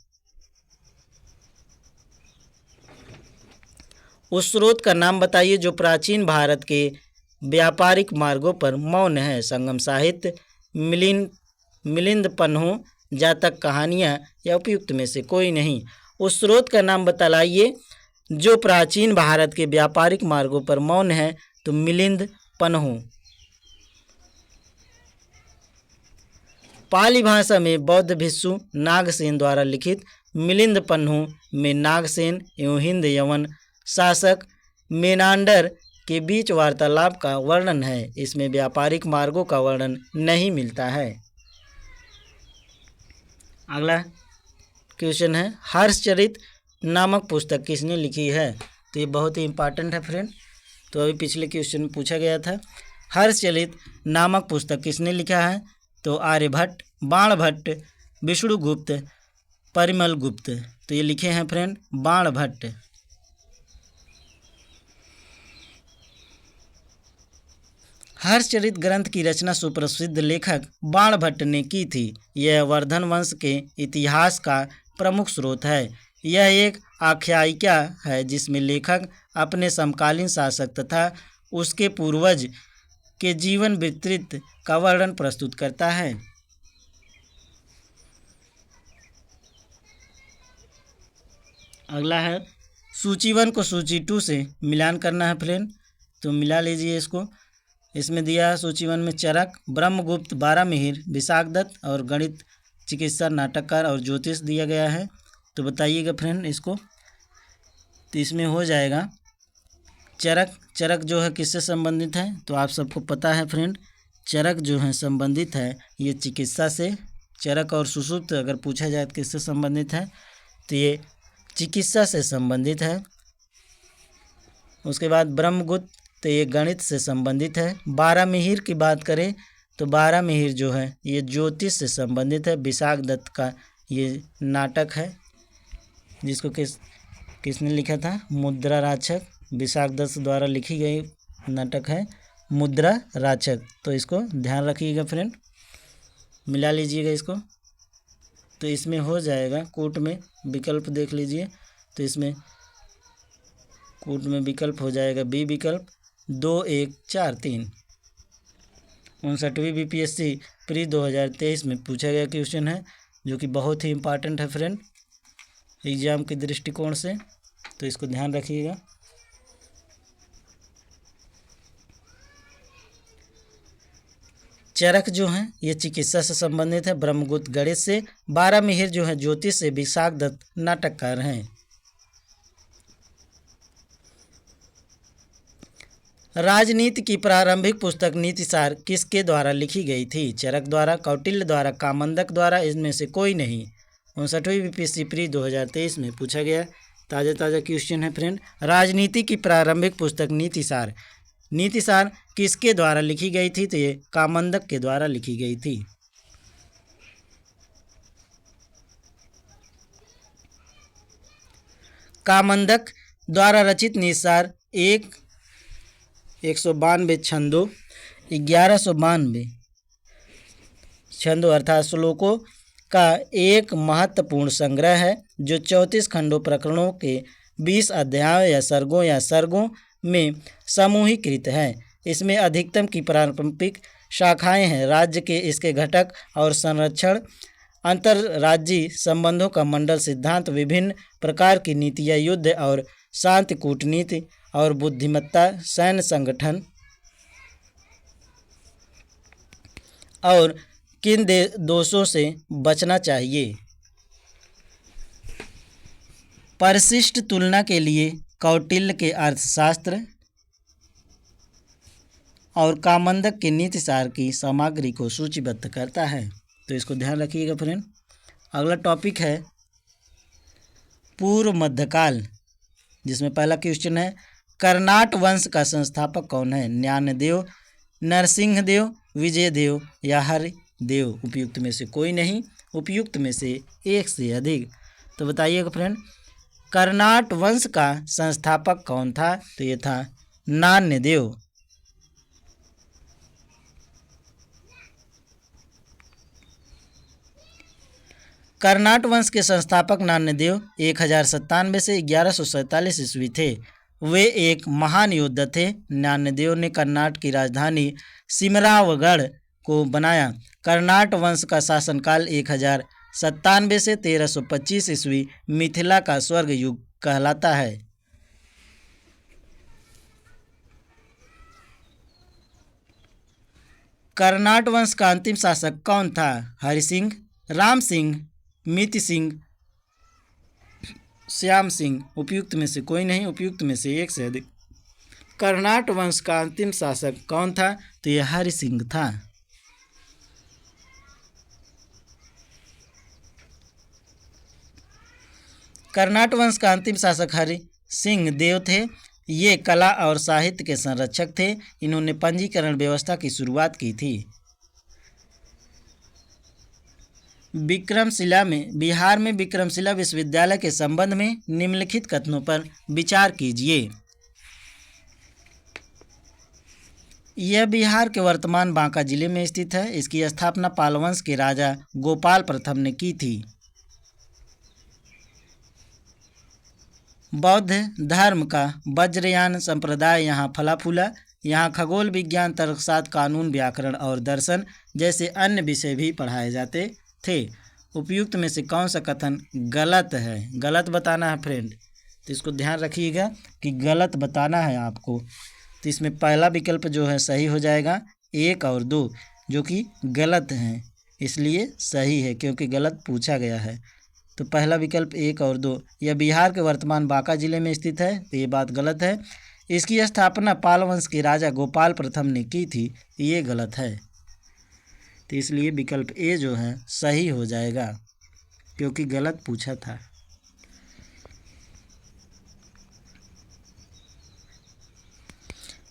उस स्रोत का नाम बताइए जो प्राचीन भारत के व्यापारिक मार्गों पर मौन है। संगम साहित्य, मिलिंद पन्हों, जातक कहानियाँ या उपयुक्त में से कोई नहीं। उस स्रोत का नाम बतलाइए जो प्राचीन भारत के व्यापारिक मार्गों पर मौन है। तो मिलिंद पन्हों। पाली भाषा में बौद्ध भिक्षु नागसेन द्वारा लिखित मिलिंद पन्हों में नागसेन एवं हिंद यवन शासक मेनांडर के बीच वार्तालाप का वर्णन है। इसमें व्यापारिक मार्गों का वर्णन नहीं मिलता है। अगला क्वेश्चन है हर्षचरित नामक पुस्तक किसने लिखी है? तो ये बहुत ही इंपॉर्टेंट है फ्रेंड। तो अभी पिछले क्वेश्चन में पूछा गया था। हर्षचरित नामक पुस्तक किसने लिखा है? तो आर्यभट्ट, बाणभट्ट, विष्णुगुप्त, परिमल गुप्त। तो ये लिखे हैं फ्रेंड बाणभट्ट। हर्षचरित ग्रंथ की रचना सुप्रसिद्ध लेखक बाणभट्ट ने की थी। यह वर्धन वंश के इतिहास का प्रमुख स्रोत है। यह एक आख्यायिका है जिसमें लेखक अपने समकालीन शासक तथा उसके पूर्वज के जीवन वृत्तांत का वर्णन प्रस्तुत करता है। अगला है सूची 1 को सूची 2 से मिलान करना है फ्रेंड। तो मिला लीजिए इसको। इसमें दिया है सूची 1 में चरक, ब्रह्मगुप्त, बारामिहिर, विशाखदत्त और गणित, चिकित्सा, नाटककार और ज्योतिष दिया गया है। तो बताइएगा फ्रेंड इसको। तो इसमें हो जाएगा चरक। चरक जो है किससे संबंधित है? तो आप सबको पता है फ्रेंड, चरक जो है संबंधित है ये चिकित्सा से। चरक और सुषुप्त अगर पूछा जाए तो किससे संबंधित है? तो ये चिकित्सा से संबंधित है। उसके बाद ब्रह्मगुप्त, तो ये गणित से संबंधित है। बारामिहिर की बात करें तो बारामिहिर जो है ये ज्योतिष से संबंधित है। विशाखदत्त का ये नाटक है जिसको किसने लिखा था? मुद्रा राक्षक। विशाखदत्त द्वारा लिखी गई नाटक है मुद्रा राक्षक। तो इसको ध्यान रखिएगा फ्रेंड, मिला लीजिएगा इसको। तो इसमें हो जाएगा कूट में विकल्प देख लीजिए। तो इसमें कूट में विकल्प हो जाएगा बी विकल्प 2, 1, 4, 3। 59वीं बीपीएससी प्री 2023 में पूछा गया क्वेश्चन है जो कि बहुत ही इम्पार्टेंट है फ्रेंड एग्जाम के दृष्टिकोण से। तो इसको ध्यान रखिएगा। चरक जो है ये चिकित्सा से संबंधित है, ब्रह्मगुप्त गणित से, बारामिहिर जो है ज्योतिष से, विशाखदत्त नाटककार हैं। राजनीति की प्रारंभिक पुस्तक नीतिसार किसके द्वारा लिखी गई थी? चरक द्वारा, कौटिल्य द्वारा, कामंदक द्वारा, इनमें से कोई नहीं। 59वीं बीपीएससी प्री 2023 में पूछा गया ताज़ा क्वेश्चन है फ्रेंड। राजनीति की प्रारंभिक पुस्तक नीतिसार, नीतिसार किसके द्वारा लिखी गई थी? तो ये कामंदक के द्वारा लिखी गई थी। कामंदक द्वारा रचित नीतिसार 192 छंदों, 1192 छंदों अर्थात श्लोकों का एक महत्वपूर्ण संग्रह है जो 34 खंडों प्रकरणों के 20 अध्यायों या सर्गों में समूहीकृत है। इसमें अधिकतम की पारंपरिक शाखाएं हैं। राज्य के इसके घटक और संरक्षण, अंतर्राज्यीय संबंधों का मंडल सिद्धांत, विभिन्न प्रकार की नीतियाँ, युद्ध और शांति, कूटनीति और बुद्धिमत्ता, सैन्य संगठन और किन दोषों से बचना चाहिए। परिशिष्ट तुलना के लिए कौटिल्य के अर्थशास्त्र और कामंदक के नीतिसार की सामग्री को सूचीबद्ध करता है। तो इसको ध्यान रखिएगा फ्रेंड। अगला टॉपिक है पूर्व मध्यकाल, जिसमें पहला क्वेश्चन है कर्नाट वंश का संस्थापक कौन है? ज्ञानदेव, नरसिंहदेव, विजयदेव या हरिदेव। उपयुक्त में से कोई नहीं, उपयुक्त में से एक से अधिक। तो बताइएगा फ्रेंड कर्नाट वंश का संस्थापक कौन था? तो ये था नान्यदेव। कर्नाट वंश के संस्थापक नान्यदेव 1097 से 1147 ईस्वी थे। वे एक महान योद्धा थे। नान्यदेव ने कर्नाट की राजधानी सिमरावगढ़ को बनाया। कर्नाट वंश का शासनकाल 1097 से 1325 ईस्वी मिथिला का स्वर्ग युग कहलाता है। कर्नाट वंश का अंतिम शासक कौन था? हरि सिंह, राम सिंह, मिति सिंह, श्याम सिंह। उपयुक्त में से कोई नहीं, उपयुक्त में से एक से अधिक। कर्नाट वंश का अंतिम शासक कौन था? तो यह हरि सिंह था। कर्नाट वंश का अंतिम शासक हरि सिंह देव थे। ये कला और साहित्य के संरक्षक थे। इन्होंने पंजीकरण व्यवस्था की शुरुआत की थी। बिहार में विक्रमशिला विश्वविद्यालय के संबंध में निम्नलिखित कथनों पर विचार कीजिए। यह बिहार के वर्तमान बांका जिले में स्थित है। इसकी स्थापना पाल वंश के राजा गोपाल प्रथम ने की थी। बौद्ध धर्म का वज्रयान संप्रदाय यहाँ फला फूला। यहाँ खगोल विज्ञान, तर्कशास्त्र, कानून, व्याकरण और दर्शन जैसे अन्य विषय भी पढ़ाए जाते थे। उपयुक्त में से कौन सा कथन गलत है? गलत बताना है फ्रेंड, तो इसको ध्यान रखिएगा कि गलत बताना है आपको। तो इसमें पहला विकल्प जो है सही हो जाएगा, 1 और 2 जो कि गलत हैं, इसलिए सही है क्योंकि गलत पूछा गया है। तो पहला विकल्प 1 और 2, यह बिहार के वर्तमान बांका जिले में स्थित है, तो ये बात गलत है। इसकी स्थापना पाल वंश के राजा गोपाल प्रथम ने की थी, ये गलत है। तो इसलिए विकल्प ए जो है सही हो जाएगा क्योंकि गलत पूछा था।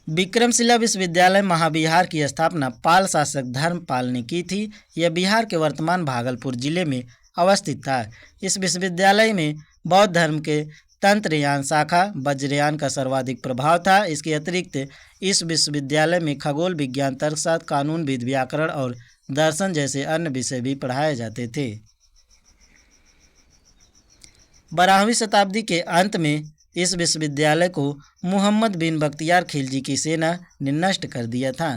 विक्रमशिला विश्वविद्यालय महाबिहार की स्थापना पाल शासक धर्मपाल ने की थी। यह बिहार के वर्तमान भागलपुर जिले में अवस्थित था। इस विश्वविद्यालय में बौद्ध धर्म के तंत्रयान शाखा वज्रयान का सर्वाधिक प्रभाव था। इसके अतिरिक्त इस विश्वविद्यालय में खगोल विज्ञान, तर्कशास्त्र, कानून, विधि, व्याकरण और दर्शन जैसे अन्य विषय भी पढ़ाए जाते थे। 12वीं शताब्दी के अंत में इस विश्वविद्यालय को मुहम्मद बिन बख्तियार खिलजी की सेना ने नष्ट कर दिया था।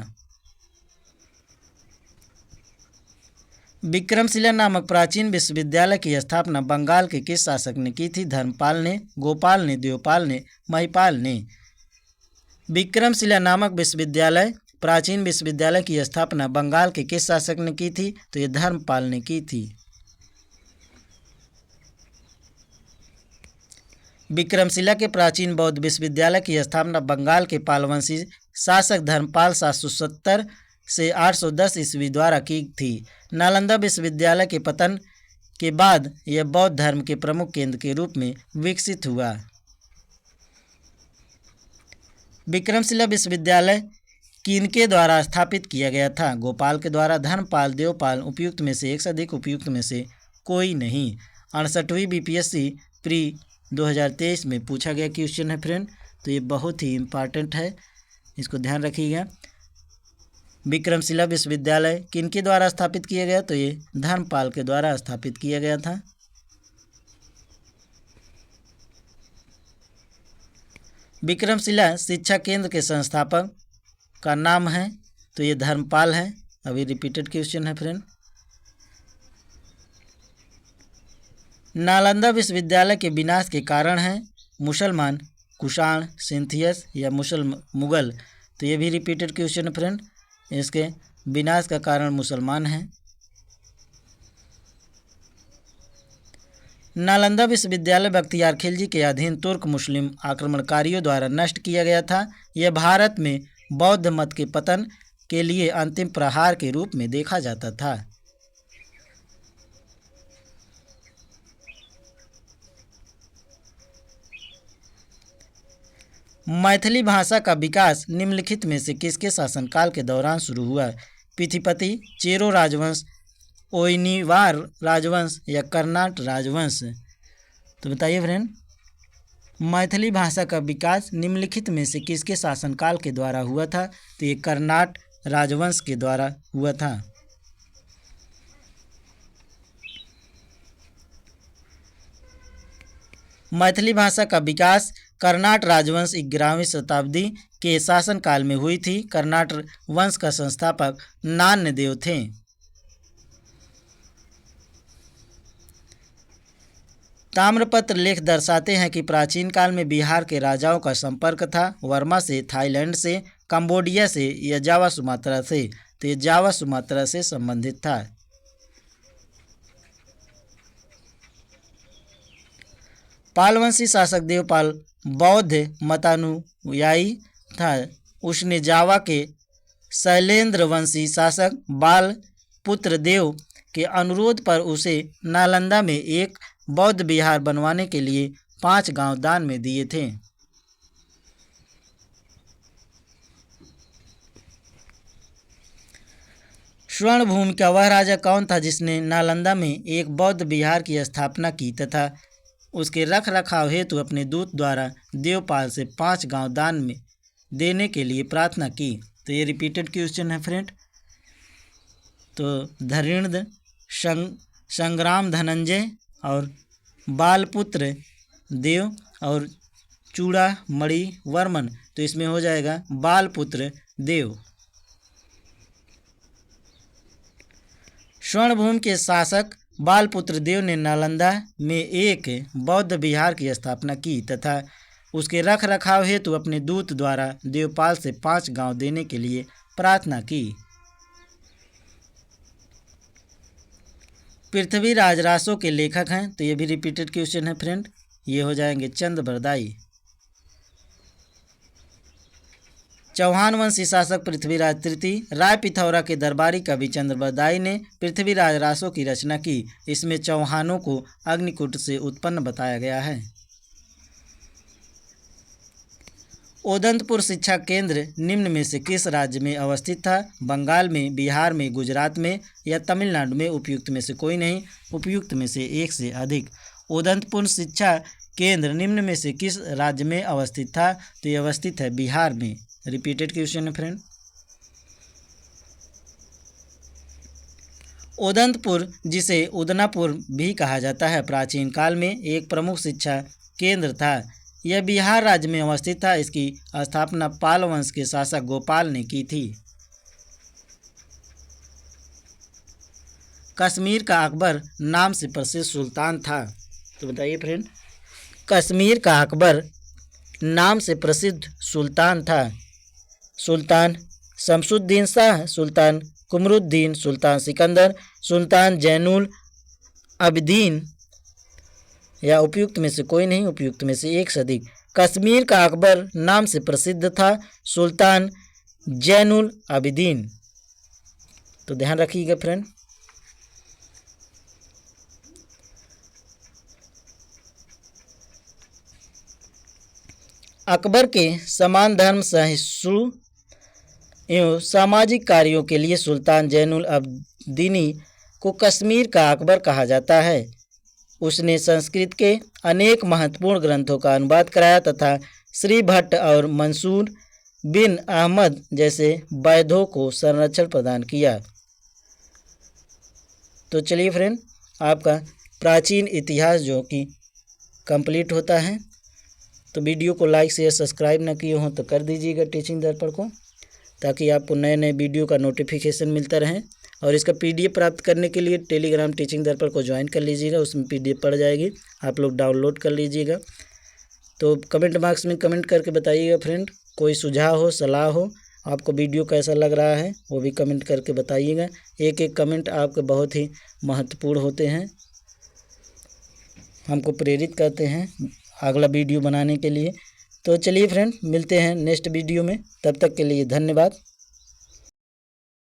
विक्रमशिला नामक प्राचीन विश्वविद्यालय की स्थापना बंगाल के किस शासक ने की थी? धर्मपाल ने, गोपाल ने, देवपाल ने, महिपाल ने। विक्रमशिला नामक विश्वविद्यालय प्राचीन विश्वविद्यालय की स्थापना बंगाल के किस शासक ने की थी? तो ये धर्मपाल ने की थी। विक्रमशिला के प्राचीन बौद्ध विश्वविद्यालय की स्थापना बंगाल के पालवंशी शासक धर्मपाल 770 से 810 ईस्वी द्वारा की थी। नालंदा विश्वविद्यालय के पतन के बाद यह बौद्ध धर्म के प्रमुख केंद्र के रूप में विकसित हुआ। विक्रमशिला विश्वविद्यालय किनके द्वारा स्थापित किया गया था? गोपाल के द्वारा, धर्मपाल, देवपाल। उपयुक्त में से एक से अधिक, उपयुक्त में से कोई नहीं। 68वीं बीपीएससी प्री 2023 में पूछा गया क्वेश्चन है फ्रेंड, तो ये बहुत ही इम्पॉर्टेंट है, इसको ध्यान रखिएगा। विक्रमशिला विश्वविद्यालय किनके द्वारा स्थापित किया गया? तो ये धर्मपाल के द्वारा स्थापित किया गया था। विक्रमशिला शिक्षा केंद्र के संस्थापक का नाम है, तो ये धर्मपाल है। अभी रिपीटेड क्वेश्चन है फ्रेंड। नालंदा विश्वविद्यालय के विनाश के कारण हैं मुसलमान, कुषाण, सिंथियस या मुगल। तो ये भी रिपीटेड क्वेश्चन है फ्रेंड। इसके विनाश का कारण मुसलमान हैं। नालंदा विश्वविद्यालय बख्तियार खिलजी के अधीन तुर्क मुस्लिम आक्रमणकारियों द्वारा नष्ट किया गया था। यह भारत में बौद्ध मत के पतन के लिए अंतिम प्रहार के रूप में देखा जाता था। मैथिली भाषा का विकास निम्नलिखित में से किसके शासनकाल के दौरान शुरू हुआ? पिथिपति, चेरो राजवंश, ओइनिवार राजवंश या कर्नाट राजवंश? तो बताइए फ्रेंड, मैथिली भाषा का विकास निम्नलिखित में से किसके शासनकाल के द्वारा हुआ था? तो ये कर्नाट राजवंश के द्वारा हुआ था। मैथिली भाषा का विकास कर्नाट राजवंश 11वीं शताब्दी के शासनकाल में हुई थी। कर्नाट वंश का संस्थापक नान्यदेव थे। ताम्रपत्र लेख दर्शाते हैं कि प्राचीन काल में बिहार के राजाओं का संपर्क था वर्मा से, थाईलैंड से, कंबोडिया से या जावा सुमात्रा से। तो ये जावा सुमात्रा से संबंधित था। पालवंशी शासक देवपाल बौद्ध मतानुयायी था। उसने जावा के शैलेंद्र वंशी शासक बाल पुत्र देव के अनुरोध पर उसे नालंदा में एक बौद्ध विहार बनवाने के लिए 5 गांव दान में दिए थे। स्वर्णभूमि का वह राजा कौन था जिसने नालंदा में एक बौद्ध विहार की स्थापना की तथा उसके रख रखाव हेतु अपने दूत द्वारा देवपाल से 5 गांव दान में देने के लिए प्रार्थना की? तो ये रिपीटेड क्वेश्चन है फ्रेंड। तो धरिणद, संग्राम धनंजय और बालपुत्र देव और चूड़ामणि वर्मन। तो इसमें हो जाएगा बालपुत्र देव। स्वर्णभूमि के शासक बालपुत्र देव ने नालंदा में एक बौद्ध विहार की स्थापना की तथा उसके रख रखाव हेतु अपने दूत द्वारा देवपाल से 5 गांव देने के लिए प्रार्थना की। पृथ्वीराज रासो के लेखक हैं? तो ये भी रिपीटेड क्वेश्चन है फ्रेंड। ये हो जाएंगे चंद बरदाई। चौहान वंशी शासक पृथ्वीराज तृतीय राय पिथौरा के दरबारी कवि चंद्र बरदाई ने पृथ्वीराज रासो की रचना की। इसमें चौहानों को अग्निकुट से उत्पन्न बताया गया है। ओदंतपुर शिक्षा केंद्र निम्न में से किस राज्य में अवस्थित था? बंगाल में, बिहार में, गुजरात में या तमिलनाडु में? उपयुक्त में से कोई नहीं, उपयुक्त में से एक से अधिक। ओदंतपुर शिक्षा केंद्र निम्न में से किस राज्य में अवस्थित था? तो ये अवस्थित है बिहार में। रिपीटेड क्वेश्चन है फ्रेंड। ओदंतपुर, जिसे उदनापुर भी कहा जाता है, प्राचीन काल में एक प्रमुख शिक्षा केंद्र था। यह बिहार राज्य में अवस्थित था। इसकी स्थापना पाल वंश के शासक गोपाल ने की थी। कश्मीर का अकबर नाम से प्रसिद्ध सुल्तान था? तो बताइए फ्रेंड। कश्मीर का अकबर नाम से प्रसिद्ध सुल्तान था? सुल्तान शमसुद्दीन शाह, सुल्तान कुमरुद्दीन, सुल्तान सिकंदर, सुल्तान जैनुल अबिदीन या उपयुक्त में से कोई नहीं, उपयुक्त में से एक से अधिक। कश्मीर का अकबर नाम से प्रसिद्ध था सुल्तान जैनुल अबिदीन। तो ध्यान रखिएगा फ्रेंड। अकबर के समान धर्म सहिष्णु एवं सामाजिक कार्यों के लिए सुल्तान जैनुल अबिदीनी को कश्मीर का अकबर कहा जाता है। उसने संस्कृत के अनेक महत्वपूर्ण ग्रंथों का अनुवाद कराया तथा श्री भट्ट और मंसूर बिन अहमद जैसे वैद्यों को संरक्षण प्रदान किया। तो चलिए फ्रेंड, आपका प्राचीन इतिहास जो कि कंप्लीट होता है। तो वीडियो को लाइक शेयर सब्सक्राइब ना किए हों तो कर दीजिएगा टीचिंग दर्पण को, ताकि आपको नए नए वीडियो का नोटिफिकेशन मिलता रहे। और इसका PDF प्राप्त करने के लिए टेलीग्राम टीचिंग दर्पण को ज्वाइन कर लीजिएगा, उसमें PDF पड़ जाएगी, आप लोग डाउनलोड कर लीजिएगा। तो कमेंट बॉक्स में कमेंट करके बताइएगा फ्रेंड, कोई सुझाव हो, सलाह हो, आपको वीडियो कैसा लग रहा है वो भी कमेंट करके बताइएगा। एक एक कमेंट आपके बहुत ही महत्वपूर्ण होते हैं, हमको प्रेरित करते हैं अगला वीडियो बनाने के लिए। तो चलिए फ्रेंड, मिलते हैं नेक्स्ट वीडियो में, तब तक के लिए धन्यवाद।